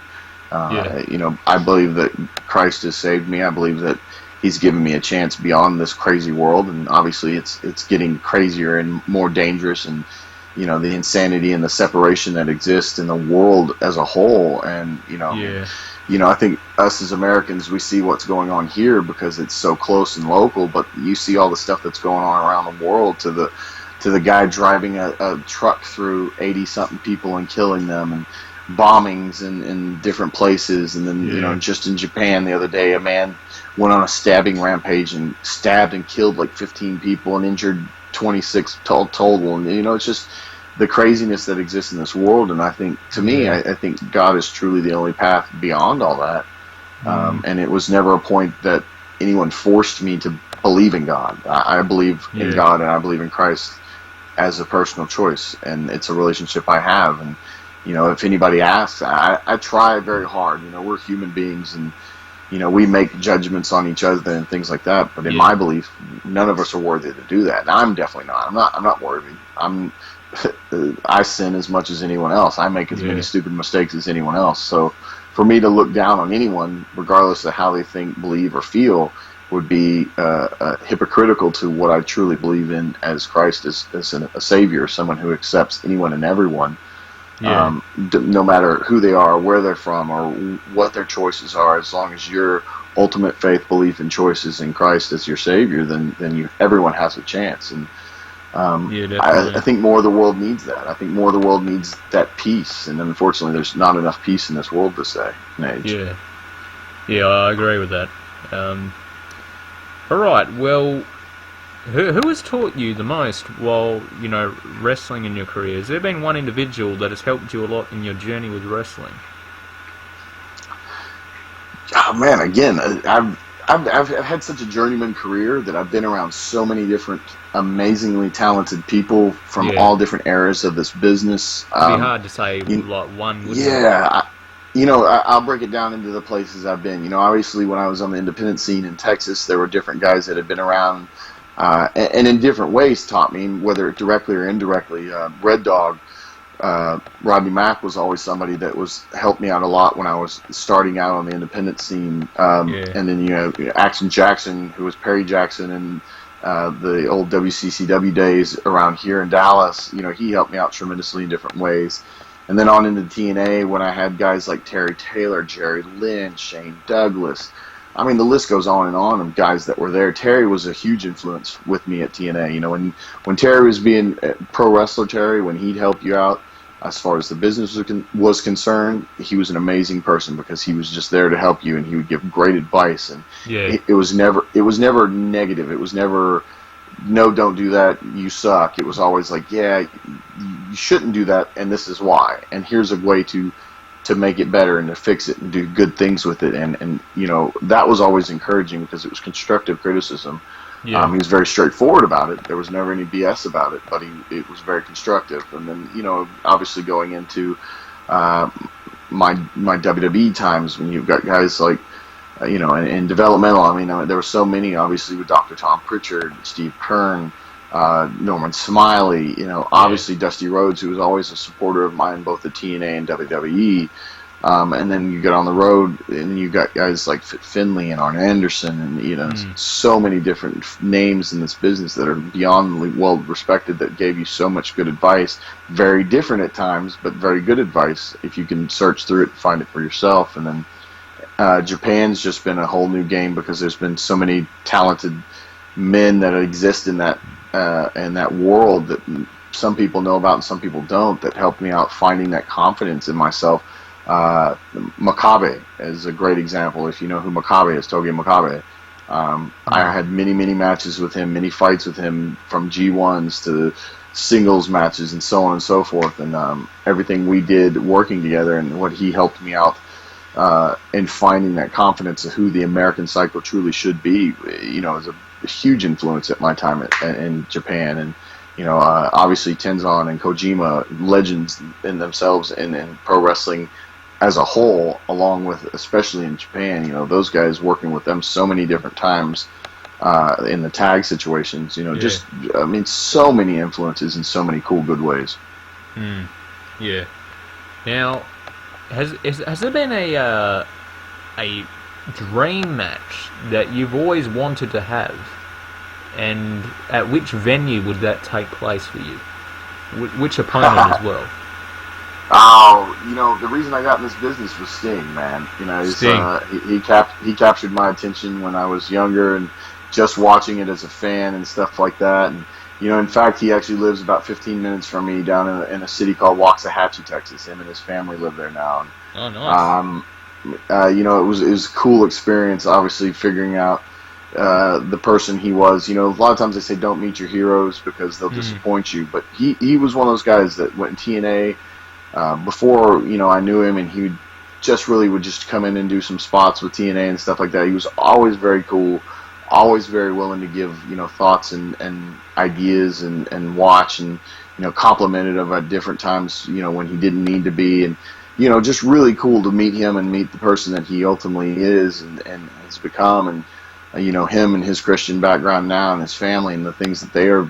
I believe that Christ has saved me. I believe that He's given me a chance beyond this crazy world, and obviously it's getting crazier and more dangerous, and the insanity and the separation that exists in the world as a whole. And I think us as Americans, we see what's going on here because it's so close and local, but you see all the stuff that's going on around the world, to the guy driving a truck through 80-something people and killing them, and bombings in different places. And then just in Japan the other day, a man went on a stabbing rampage and stabbed and killed like 15 people and injured 26 total. And it's just the craziness that exists in this world. And I think, to me, I think God is truly the only path beyond all that. And it was never a point that anyone forced me to believe in God. I believe in God, and I believe in Christ as a personal choice, and it's a relationship I have. And if anybody asks, I try very hard. We're human beings, and we make judgments on each other and things like that. But in my belief, none of us are worthy to do that. And I'm definitely not. I'm not worthy. I sin as much as anyone else. I make as many stupid mistakes as anyone else. So for me to look down on anyone, regardless of how they think, believe, or feel, would be hypocritical to what I truly believe in as Christ as a Savior, someone who accepts anyone and everyone, no matter who they are, where they're from, or what their choices are. As long as your ultimate faith, belief, and choices in Christ as your Savior, then everyone has a chance. And I think more of the world needs that. I think more of the world needs that peace, and unfortunately there's not enough peace in this world this day and age. Yeah, I agree with that. Alright, well, who has taught you the most while, wrestling in your career? Has there been one individual that has helped you a lot in your journey with wrestling? Oh man, again, I've had such a journeyman career that I've been around so many different amazingly talented people from all different eras of this business. It'd be hard to say like one, wouldn't it? I'll break it down into the places I've been. Obviously when I was on the independent scene in Texas, there were different guys that had been around and in different ways taught me, whether directly or indirectly. Red Dog, Rodney Mack was always somebody that helped me out a lot when I was starting out on the independent scene. And then Action Jackson, who was Perry Jackson in the old WCCW days around here in Dallas. He helped me out tremendously in different ways. And then on into TNA, when I had guys like Terry Taylor, Jerry Lynn, Shane Douglas. I mean, the list goes on and on of guys that were there. Terry was a huge influence with me at TNA. When Terry was being pro wrestler Terry, when he'd help you out as far as the business was concerned, he was an amazing person because he was just there to help you, and he would give great advice. And it was never negative. It was never, no, don't do that, you suck. It was always like, yeah, you shouldn't do that, and this is why. And here's a way to make it better and to fix it and do good things with it. And that was always encouraging because it was constructive criticism. He was very straightforward about it. There was never any BS about it, but it was very constructive. And then, obviously going into uh, my WWE times when you've got guys like in developmental. I mean, there were so many, obviously, with Dr. Tom Pritchard, Steve Kern, Norman Smiley, Yeah. obviously Dusty Rhodes, who was always a supporter of mine, both at TNA and WWE. And then you get on the road, and you got guys like Fit Finley and Arn Anderson, and Mm. so many different names in this business that are beyond well respected, that gave you so much good advice. Very different at times, but very good advice if you can search through it and find it for yourself. And then Japan's just been a whole new game, because there's been so many talented men that exist in that world that some people know about and some people don't, that helped me out finding that confidence in myself. Makabe is a great example. If you know who Makabe is, Togi Makabe. I had many matches with him, many fights with him, from G1s to singles matches and so on and so forth. And everything we did working together, and what he helped me out in finding that confidence of who the American Psycho truly should be, is a huge influence at my time in Japan. And obviously Tenzan and Kojima, legends in themselves in pro wrestling as a whole, along with, especially in Japan, those guys, working with them so many different times in the tag situations, Yeah. just, I mean, so many influences in so many cool, good ways. Mm. Yeah. Now, has there been a dream match that you've always wanted to have, and at which venue would that take place for you? Which opponent as well? Oh, the reason I got in this business was Sting, man. Sting. He captured my attention when I was younger, and just watching it as a fan and stuff like that. And in fact, he actually lives about 15 minutes from me down in a city called Waxahachie, Texas. Him and his family live there now. And, Oh, nice. it was a cool experience. Obviously, figuring out the person he was. A lot of times they say don't meet your heroes because they'll Mm. disappoint you. But he was one of those guys that went in TNA. Before I knew him, and he would just come in and do some spots with TNA and stuff like that. He was always very cool, always very willing to give thoughts and ideas and watch, and complimented him at different times when he didn't need to be. And just really cool to meet him and meet the person that he ultimately is and has become. And him and his Christian background now, and his family, and the things that they are.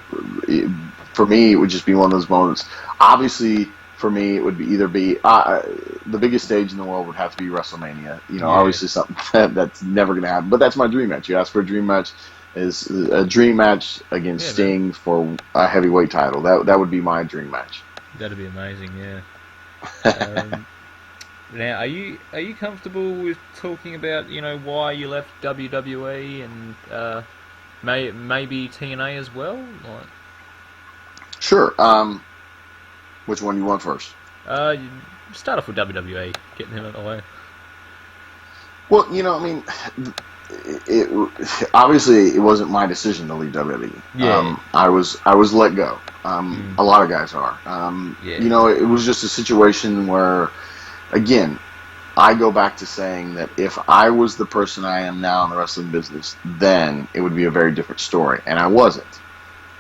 For me, it would just be one of those moments. Obviously, for me, it would either be the biggest stage in the world would have to be WrestleMania. Yeah. Obviously something that's never going to happen. But that's my dream match. You asked for a dream match. Is a dream match against Sting for a heavyweight title. That would be my dream match. That'd be amazing. Yeah. Now, are you comfortable with talking about why you left WWE and maybe TNA as well? Like, Sure. Which one you want first? you start off with WWE, getting him out of the way. Well, I mean, obviously it wasn't my decision to leave WWE. Yeah. I was let go. A lot of guys are. Yeah. It was just a situation where, again, I go back to saying that if I was the person I am now in the wrestling business, then it would be a very different story, and I wasn't.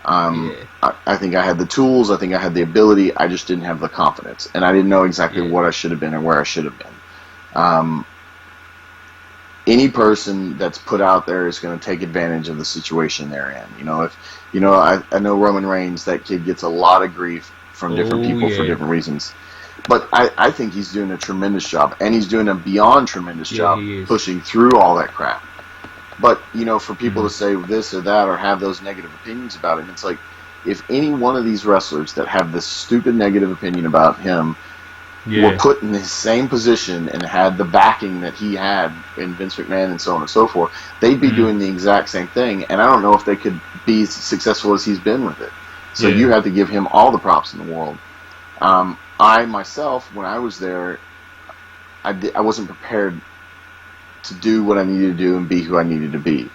I think I had the tools. I think I had the ability. I just didn't have the confidence, and I didn't know exactly what I should have been or where I should have been. Any person that's put out there is going to take advantage of the situation they're in. I know Roman Reigns. That kid gets a lot of grief from different people for different reasons. But I think he's doing a tremendous job, and he's doing a beyond tremendous job pushing through all that crap. But, for people to say this or that or have those negative opinions about him, it's like, if any one of these wrestlers that have this stupid negative opinion about him were put in the same position and had the backing that he had in Vince McMahon and so on and so forth, they'd be doing the exact same thing, and I don't know if they could be as successful as he's been with it. So you have to give him all the props in the world. I, myself, when I was there, I wasn't prepared to do what I needed to do and be who I needed to be.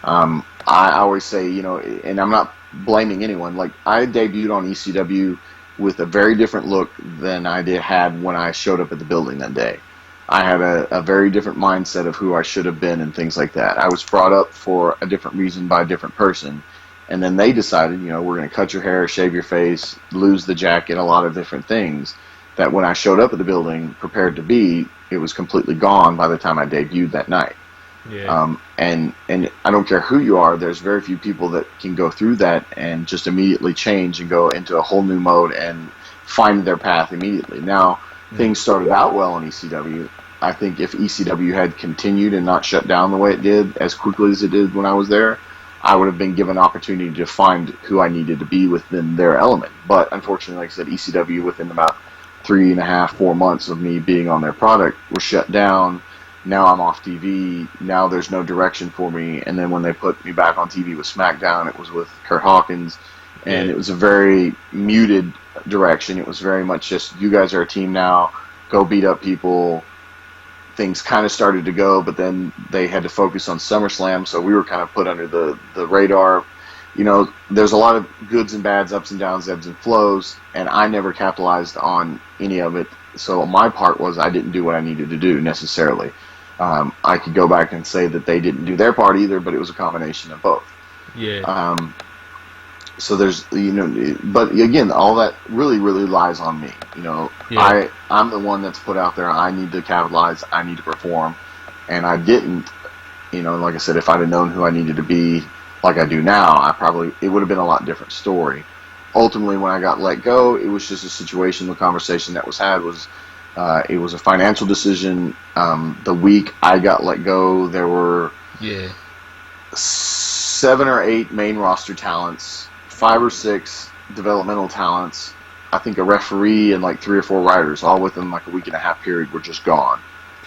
I always say, and I'm not blaming anyone, like, I debuted on ECW with a very different look than I had when I showed up at the building that day. I had a very different mindset of who I should have been and things like that. I was brought up for a different reason by a different person, and then they decided, we're going to cut your hair, shave your face, lose the jacket, a lot of different things. that when I showed up at the building prepared to be, it was completely gone by the time I debuted that night. Yeah. And I don't care who you are, there's very few people that can go through that and just immediately change and go into a whole new mode and find their path immediately. Now, things started out well in ECW. I think if ECW had continued and not shut down the way it did, as quickly as it did when I was there, I would have been given opportunity to find who I needed to be within their element. But unfortunately, like I said, ECW, within about 3.5, 4 months of me being on their product, was shut down. Now I'm off TV. Now there's no direction for me. And then when they put me back on TV with SmackDown, it was with Kurt Hawkins. And it was a very muted direction. It was very much just, you guys are a team now. Go beat up people. Things kind of started to go, but then they had to focus on SummerSlam, so we were kind of put under the radar. You know, there's a lot of goods and bads, ups and downs, ebbs and flows, and I never capitalized on any of it. So my part was I didn't do what I needed to do necessarily. I could go back and say that they didn't do their part either, but it was a combination of both. Yeah. So there's, you know, but again, all that really lies on me. You know, I'm the one that's put out there. I need to capitalize. I need to perform, and I didn't. You know, like I said, if I'd have known who I needed to be, like I do now, it would have been a lot different story. Ultimately, when I got let go, it was just a situation. The conversation that was had was, it was a financial decision. The week I got let go, there were 7 or 8 main roster talents, 5 or 6 developmental talents, I think a referee and like 3 or 4 writers, all within like a week and a half period, were just gone.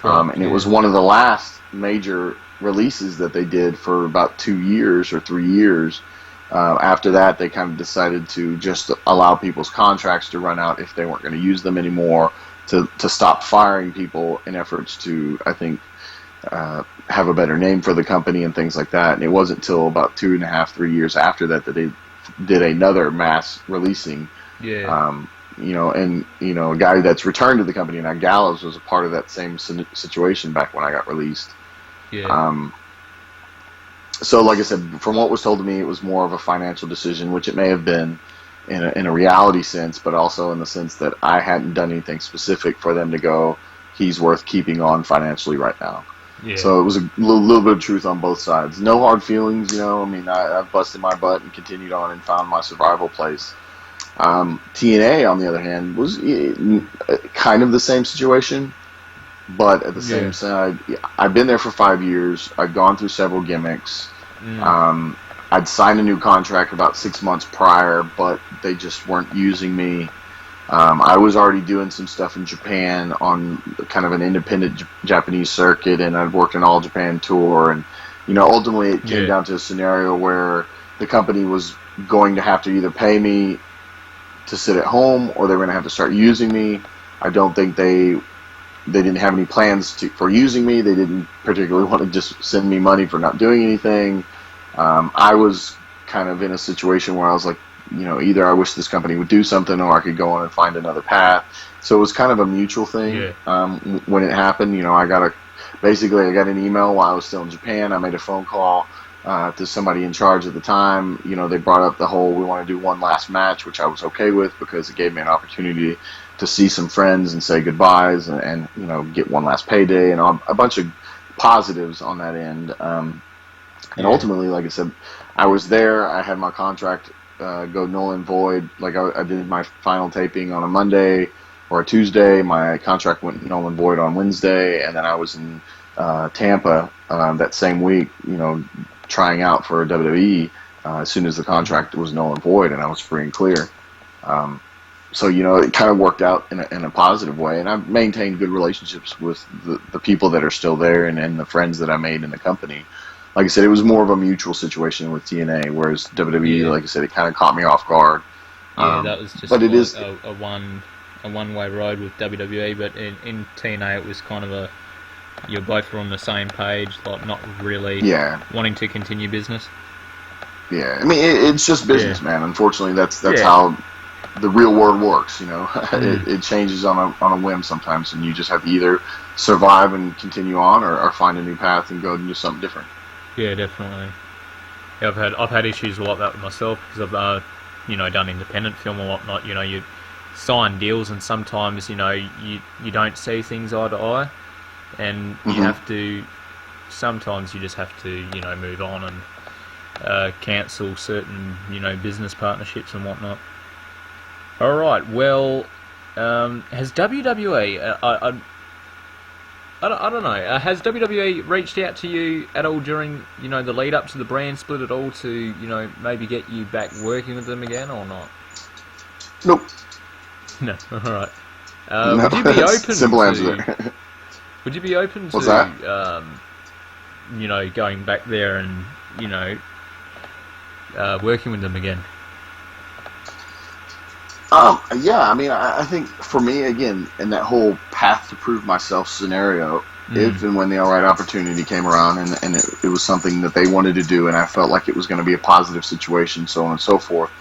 And it was one of the last major releases that they did for about 2 years or 3 years. After that, they kind of decided to just allow people's contracts to run out if they weren't going to use them anymore, to stop firing people in efforts to, I think, have a better name for the company and things like that. And it wasn't until about 2.5, 3 years after that that they did another mass releasing. You know, and you know, a guy that's returned to the company now, Gallows, was a part of that same situation back when I got released. So like I said, from what was told to me, it was more of a financial decision, which it may have been in a reality sense, but also in the sense that I hadn't done anything specific for them to go, he's worth keeping on financially right now. So it was a little bit of truth on both sides. No hard feelings, you know. I mean, I've busted my butt and continued on and found my survival place. TNA, on the other hand, was kind of the same situation, but at the same side, I'd been there for 5 years. I'd gone through several gimmicks. I'd signed a new contract about 6 months prior, but they just weren't using me. I was already doing some stuff in Japan on kind of an independent Japanese circuit, and I'd worked an All Japan tour, and you know, ultimately it came down to a scenario where the company was going to have to either pay me to sit at home, or they were going to have to start using me. I don't think they didn't have any plans for using me. They didn't particularly want to just send me money for not doing anything. I was kind of in a situation where I was like, you know, either I wish this company would do something, or I could go on and find another path. So it was kind of a mutual thing. When it happened, you know, I got an email while I was still in Japan. I made a phone call to somebody in charge at the time. You know, they brought up the whole, we want to do one last match, which I was okay with because it gave me an opportunity to see some friends and say goodbyes and you know, get one last payday and a bunch of positives on that end. And ultimately, like I said, I was there. I had my contract go null and void. Like I did my final taping on a Monday or a Tuesday. My contract went null and void on Wednesday, and then I was in Tampa that same week, you know, trying out for WWE as soon as the contract was null and void, and I was free and clear. So, you know, it kind of worked out in a positive way, and I've maintained good relationships with the people that are still there and the friends that I made in the company. Like I said, it was more of a mutual situation with TNA, whereas WWE, like I said, it kind of caught me off guard. That was just but it is a one-way ride with WWE, but in TNA it was kind of you both were on the same page, like not really wanting to continue business. Yeah, I mean, it's just business, man. Unfortunately, that's how the real world works, you know. It changes on a whim sometimes, and you just have to either survive and continue on, or find a new path and go and do something different. Yeah, definitely. Yeah, I've had issues like that with myself because I've you know, done independent film or whatnot. You know, you sign deals, and sometimes you don't see things eye to eye, and you have to. Sometimes you just have to move on and cancel certain business partnerships and whatnot. All right. Well, has WWE? I don't know. Has WWE reached out to you at all during the lead up to the brand split at all to maybe get you back working with them again or not? Nope. No. All right. No. Would you be open? Simple answer there. Would you be open What's to that? Going back there and working with them again? Yeah, I mean, I think for me, again, in that whole path to prove myself scenario, if and when the right opportunity came around and it was something that they wanted to do and I felt like it was going to be a positive situation, so on and so forth,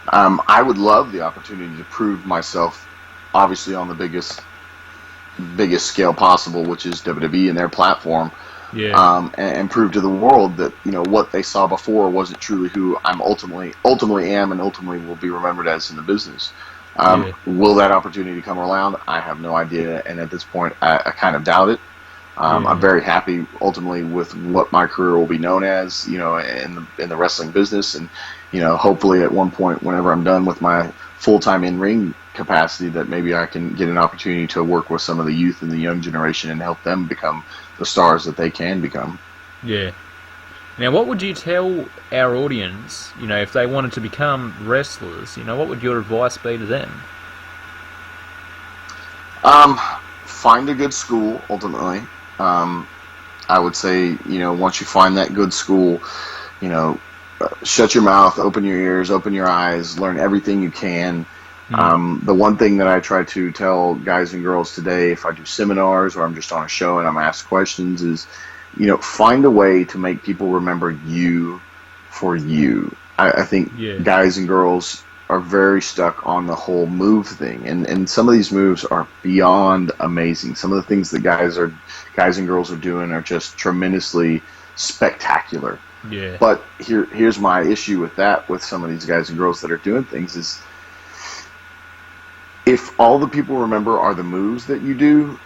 I would love the opportunity to prove myself, obviously on the biggest scale possible, which is WWE and their platform, and prove to the world that what they saw before wasn't truly who I'm ultimately am and ultimately will be remembered as in the business. Will that opportunity come around? I have no idea, and at this point, I kind of doubt it. I'm very happy ultimately with what my career will be known as, in the wrestling business, and hopefully at one point, whenever I'm done with my full-time in-ring capacity, that maybe I can get an opportunity to work with some of the youth and the young generation and help them become the stars that they can become. Yeah. Now, what would you tell our audience, if they wanted to become wrestlers, what would your advice be to them? Find a good school, ultimately. I would say, once you find that good school, shut your mouth, open your ears, open your eyes, learn everything you can. The one thing that I try to tell guys and girls today, if I do seminars or I'm just on a show and I'm asked questions, is, find a way to make people remember you for you. I think guys and girls are very stuck on the whole move thing, and some of these moves are beyond amazing. Some of the things that guys and girls are doing are just tremendously spectacular. Yeah. But here's my issue with that, with some of these guys and girls that are doing things, is if all the people remember are the moves that you do,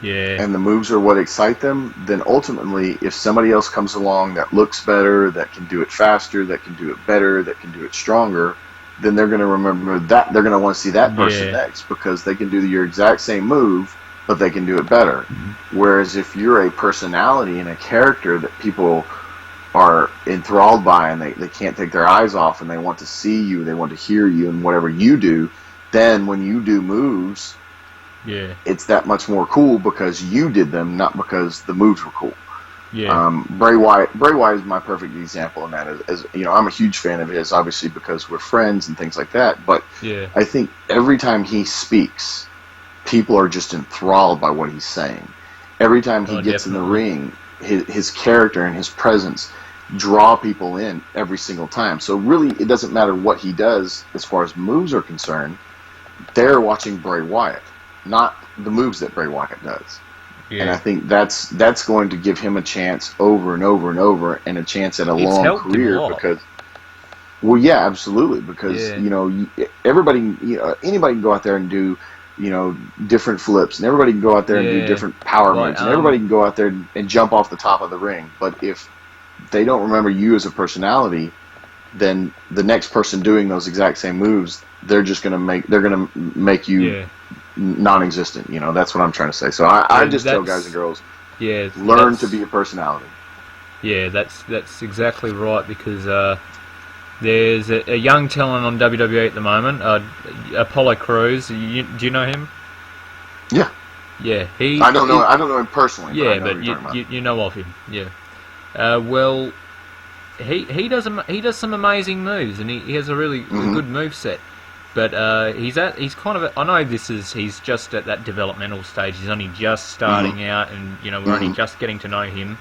and the moves are what excite them, then ultimately, if somebody else comes along that looks better, that can do it faster, that can do it better, that can do it stronger, then they're going to remember that. They're going to want to see that person next, because they can do your exact same move, but they can do it better. Whereas if you're a personality and a character that people are enthralled by and they can't take their eyes off, and they want to see you, they want to hear you and whatever you do, then when you do moves, it's that much more cool because you did them, not because the moves were cool. Bray Wyatt is my perfect example in that. As I'm a huge fan of his, obviously, because we're friends and things like that. But I think every time he speaks, people are just enthralled by what he's saying. Every time he gets in the ring, his character and his presence draw people in every single time. So really, it doesn't matter what he does as far as moves are concerned. They're watching Bray Wyatt, not the moves that Bray Wyatt does. And I think that's going to give him a chance over and over and over, and a chance at a long career. Because, well, yeah, absolutely. Because everybody, anybody can go out there and do, different flips, and everybody can go out there and do different power moves, and everybody can go out there and jump off the top of the ring. But if they don't remember you as a personality, then the next person doing those exact same moves, they're going to make you non-existent. That's what I'm trying to say. So I just tell guys and girls, learn to be a personality. Yeah, that's exactly right, because there's a young talent on WWE at the moment, Apollo Crews. Do you know him? Yeah. Yeah, I don't know him personally. Yeah, but you know of him. Yeah. Well, he does some amazing moves, and he has a really good move set. But he's kind of I know he's just at that developmental stage. He's only just starting out, and we're only just getting to know him.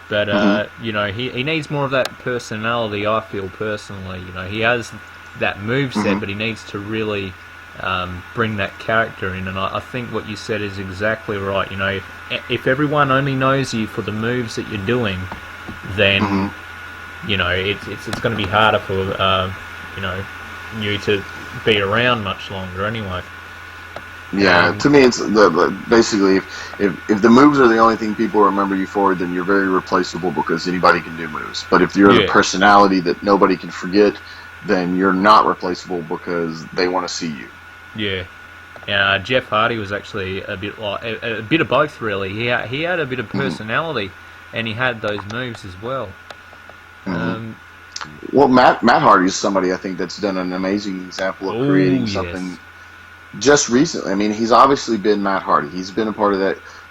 But he needs more of that personality. I feel personally, he has that move set, but he needs to really bring that character in. And I think what you said is exactly right. If everyone only knows you for the moves that you're doing, then it's going to be harder for you to be around much longer anyway. Yeah, to me, it's basically if the moves are the only thing people remember you for, then you're very replaceable because anybody can do moves. But if you're the personality that nobody can forget, then you're not replaceable because they want to see you. Yeah. Jeff Hardy was actually a bit like a bit of both, really. He had a bit of personality, and he had those moves as well. Well, Matt Hardy is somebody I think that's done an amazing example of creating something just recently. I mean, he's obviously been Matt Hardy. He's been a part of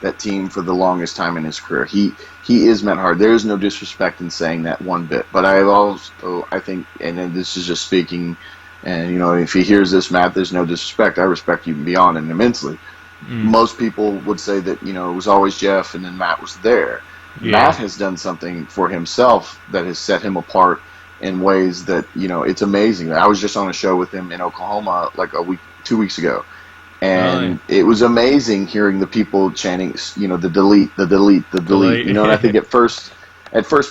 that team for the longest time in his career. He is Matt Hardy. There is no disrespect in saying that one bit. But I think, and this is just speaking. And, you know, if he hears this, Matt, there's no disrespect. I respect you beyond and immensely. Most people would say that, you know, it was always Jeff and then Matt was there. Yeah. Matt has done something for himself that has set him apart in ways that, you know, it's amazing. I was just on a show with him in Oklahoma like 2 weeks ago. And it was amazing hearing the people chanting, you know, the delete. You know, and I think at first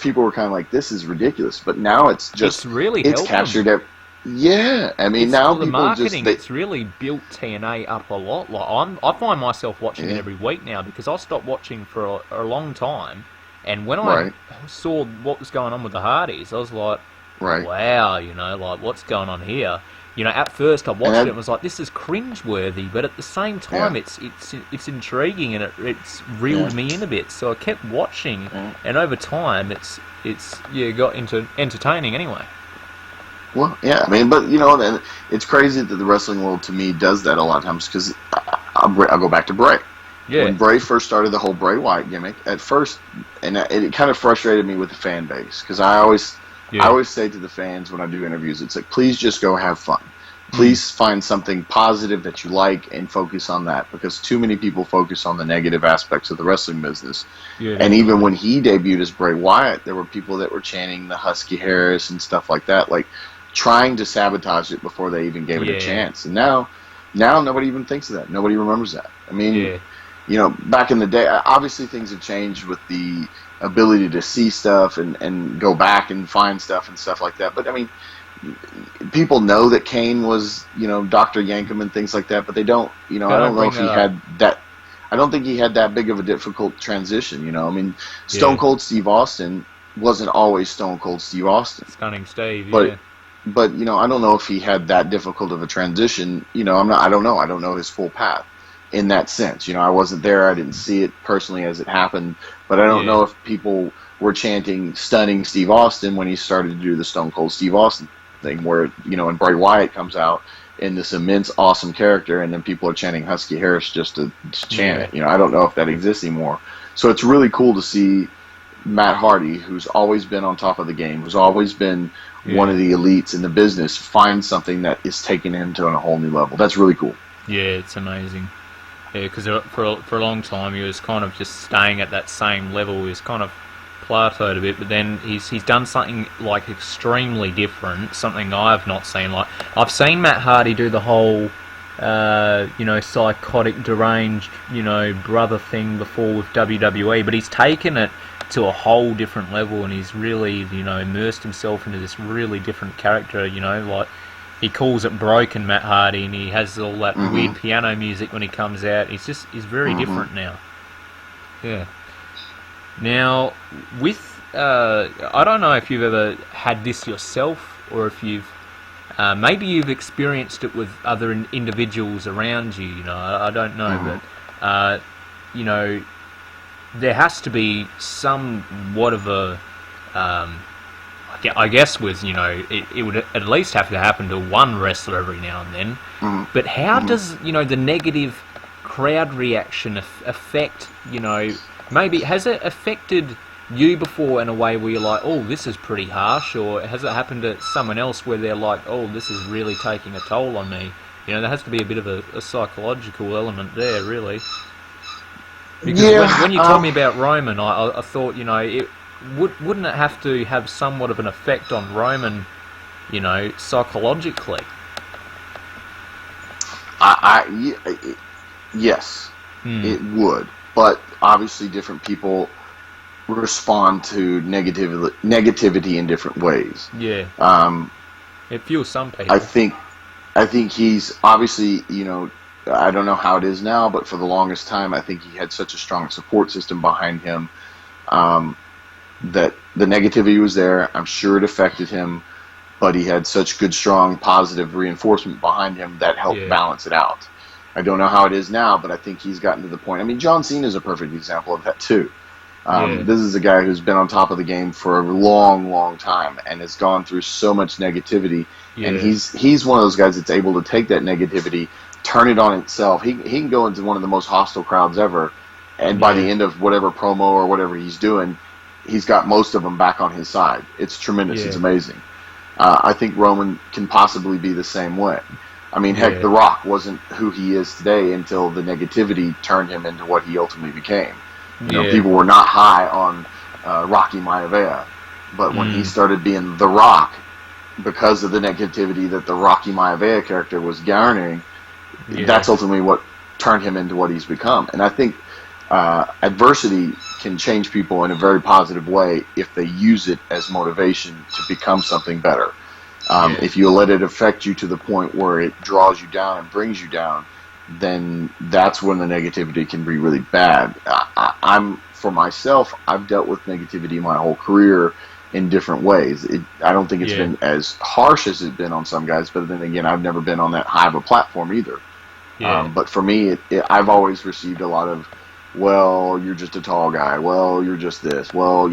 people were kind of like, this is ridiculous. But now it's captured it. Yeah, I mean, now the people marketing, it's really built TNA up a lot. Like I find myself watching it every week now because I stopped watching for a long time, and when I saw what was going on with the Hardys, I was like, wow, you know, like what's going on here? You know, at first I watched it and was like, this is cringeworthy, but at the same time, it's intriguing and it's reeled me in a bit. So I kept watching, and over time, it's got into entertaining anyway. Well, yeah, I mean, but, you know, and it's crazy that the wrestling world, to me, does that a lot of times, because I'll go back to Bray. Yeah. When Bray first started the whole Bray Wyatt gimmick, at first, and it kind of frustrated me with the fan base, because I always say to the fans when I do interviews, it's like, please just go have fun. Please find something positive that you like and focus on that, because too many people focus on the negative aspects of the wrestling business. Yeah, and even when he debuted as Bray Wyatt, there were people that were chanting the Husky Harris and stuff like that, like, trying to sabotage it before they even gave it a chance. And now nobody even thinks of that. Nobody remembers that. I mean, you know, back in the day, obviously things have changed with the ability to see stuff and go back and find stuff and stuff like that. But, I mean, people know that Kane was, you know, Dr. Yankum and things like that, but they don't, you know, I don't know if he had that. I don't think he had that big of a difficult transition, you know. I mean, Stone Cold Steve Austin wasn't always Stone Cold Steve Austin. Stunning Steve, But, you know, I don't know if he had that difficult of a transition. You know, I don't know. I don't know his full path in that sense. You know, I wasn't there. I didn't see it personally as it happened. But I don't know if people were chanting stunning Steve Austin when he started to do the Stone Cold Steve Austin thing where, you know, and Bray Wyatt comes out in this immense, awesome character, and then people are chanting Husky Harris just to chant it. You know, I don't know if that exists anymore. So it's really cool to see Matt Hardy, who's always been on top of the game, who's always been one of the elites in the business, find something that is taking him to a whole new level. That's really cool. Yeah, it's amazing. Yeah, because for a long time he was kind of just staying at that same level. He was kind of plateaued a bit, but then he's done something like extremely different, something I've not seen. Like I've seen Matt Hardy do the whole, you know, psychotic, deranged, you know, brother thing before with WWE, but he's taken it to a whole different level, and he's really, you know, immersed himself into this really different character. You know, like he calls it Broken Matt Hardy, and he has all that weird piano music when he comes out. He's very different now. Yeah. Now, with I don't know if you've ever had this yourself, or if you've maybe you've experienced it with other individuals around you. You know, I don't know, but you know, there has to be somewhat of a, I guess with, you know, it would at least have to happen to one wrestler every now and then. But how does, you know, the negative crowd reaction affect, you know, maybe, has it affected you before in a way where you're like, oh, this is pretty harsh, or has it happened to someone else where they're like, oh, this is really taking a toll on me? You know, there has to be a bit of a psychological element there, really. Because when you told me about Roman, I thought, you know, wouldn't it have to have somewhat of an effect on Roman, you know, psychologically? Yes, it would. But obviously different people respond to negativity in different ways. Yeah. It fuels some people. I think, I think he's obviously, I don't know how it is now, but for the longest time, I think he had such a strong support system behind him, um, that the negativity was there. I'm sure it affected him, but he had such good, strong, positive reinforcement behind him that helped Yeah. balance it out. I don't know how it is now, but I think he's gotten to the point. I mean, John Cena is a perfect example of that too. Yeah. This is a guy who's been on top of the game for a long, long time and has gone through so much negativity. And Yeah. he's one of those guys that's able to take that negativity, turn it on itself. He can go into one of the most hostile crowds ever, and by the Yeah. end of whatever promo or whatever he's doing, he's got most of them back on his side. It's tremendous. It's Yeah. amazing. I think Roman can possibly be the same way. I mean, heck, Yeah. The Rock wasn't who he is today until the negativity turned him into what he ultimately became. Yeah. People were not high on Rocky Maivia, but when he started being The Rock, because of the negativity that the Rocky Maivia character was garnering, Yeah. that's ultimately what turned him into what he's become. And I think adversity can change people in a very positive way if they use it as motivation to become something better. Yeah. If you let it affect you to the point where it draws you down and brings you down, then that's when the negativity can be really bad. I'm for myself, I've dealt with negativity my whole career in different ways. I don't think it's Yeah. been as harsh as it's been on some guys, but then again, I've never been on that high of a platform either. Yeah. But for me, I've always received a lot of, well, you're just a tall guy. Well, you're just this. Well,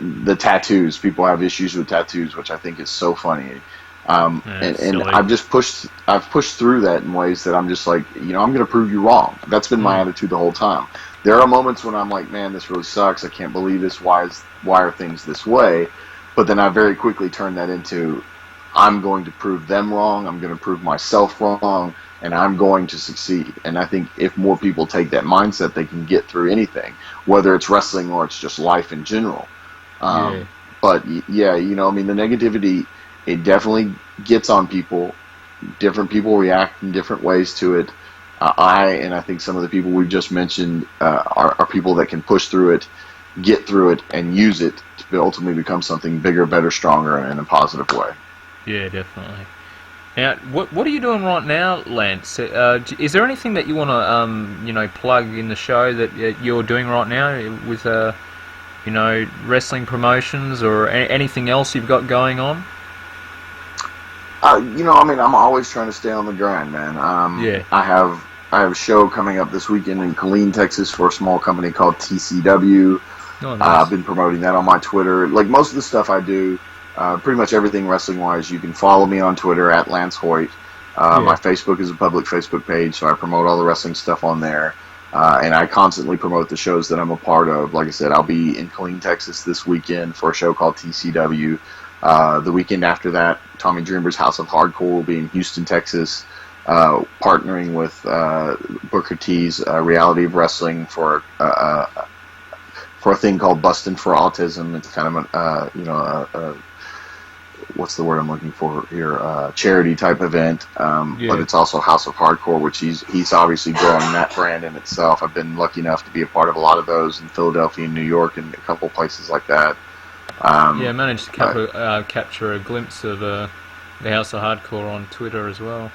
the tattoos. People have issues with tattoos, which I think is so funny. And Silly. I've pushed through that in ways that I'm just like, I'm going to prove you wrong. That's been my attitude the whole time. There are moments when I'm like, man, this really sucks. I can't believe this. Why are things this way? But then I very quickly turn that into, I'm going to prove them wrong. I'm going to prove myself wrong, and I'm going to succeed. And I think if more people take that mindset, they can get through anything, whether it's wrestling or it's just life in general. Yeah. But yeah, I mean, the negativity, it definitely gets on people. Different people react in different ways to it. I think some of the people we've just mentioned are people that can push through it, get through it, and use it to ultimately become something bigger, better, stronger, and in a positive way. Yeah, definitely. Now, what are you doing right now, Lance? Is there anything that you want to plug in the show that you're doing right now with wrestling promotions or anything else you've got going on? I mean, I'm always trying to stay on the grind, man. Yeah. I have a show coming up this weekend in Killeen, Texas, for a small company called TCW. Oh, I've nice. been promoting that on my Twitter. Like most of the stuff I do, pretty much everything wrestling-wise, you can follow me on Twitter at Lance Hoyt. My Facebook is a public Facebook page, so I promote all the wrestling stuff on there. And I constantly promote the shows that I'm a part of. Like I said, I'll be in Killeen, Texas this weekend for a show called TCW. The weekend after that, Tommy Dreamer's House of Hardcore will be in Houston, Texas, partnering with Booker T's Reality of Wrestling for a thing called Bustin' for Autism. It's kind of what's the word I'm looking for here? Charity type event, but it's also House of Hardcore, which he's obviously growing that brand in itself. I've been lucky enough to be a part of a lot of those in Philadelphia and New York and a couple places like that. I managed to capture a glimpse of the House of Hardcore on Twitter as well.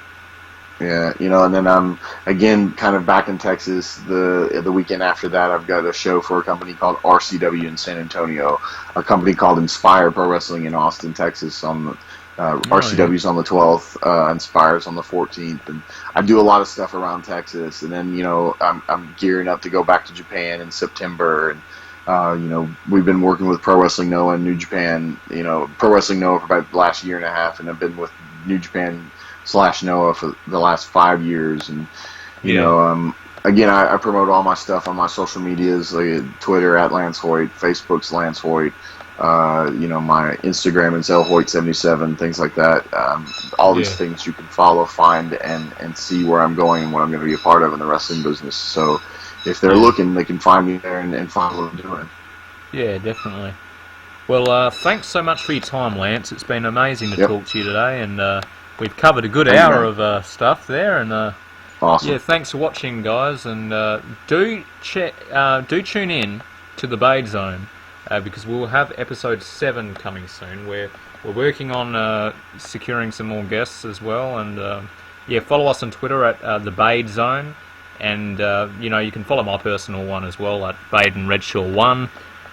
Yeah, and then I'm again kind of back in Texas. The weekend after that, I've got a show for a company called RCW in San Antonio, a company called Inspire Pro Wrestling in Austin, Texas. On the RCW's on the 12th, Inspire's on the 14th, and I do a lot of stuff around Texas. And then I'm gearing up to go back to Japan in September, and we've been working with Pro Wrestling Noah and New Japan. Pro Wrestling Noah for about the last year and a half, and I've been with New Japan / Noah for the last 5 years, and again, I promote all my stuff on my social medias, like Twitter at Lance Hoyt, Facebook's Lance Hoyt, my Instagram is lhoyt77, things like that. All these things you can follow, find, and see where I'm going and what I'm going to be a part of in the wrestling business. So if they're looking, they can find me there and find what I'm doing. Yeah, definitely. Well, thanks so much for your time, Lance. It's been amazing to talk to you today, and we've covered a good hour of stuff there, and awesome. Yeah, thanks for watching, guys, and do tune in to the BaydZone because we'll have episode 7 coming soon, where we're working on securing some more guests as well, and yeah, follow us on Twitter at the BaydZone, and you know, you can follow my personal one as well at BaydandRedshaw1.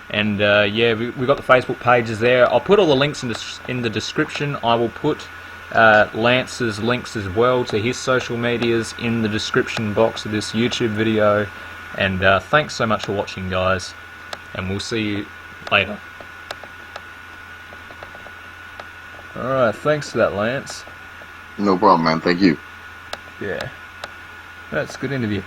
And yeah, we've got the Facebook pages there. I'll put all the links in the description. I will put Lance's links as well to his social medias in the description box of this YouTube video. And thanks so much for watching, guys, and we'll see you later. Alright, thanks for that, Lance. No problem, man. Thank you. Yeah, that's a good interview.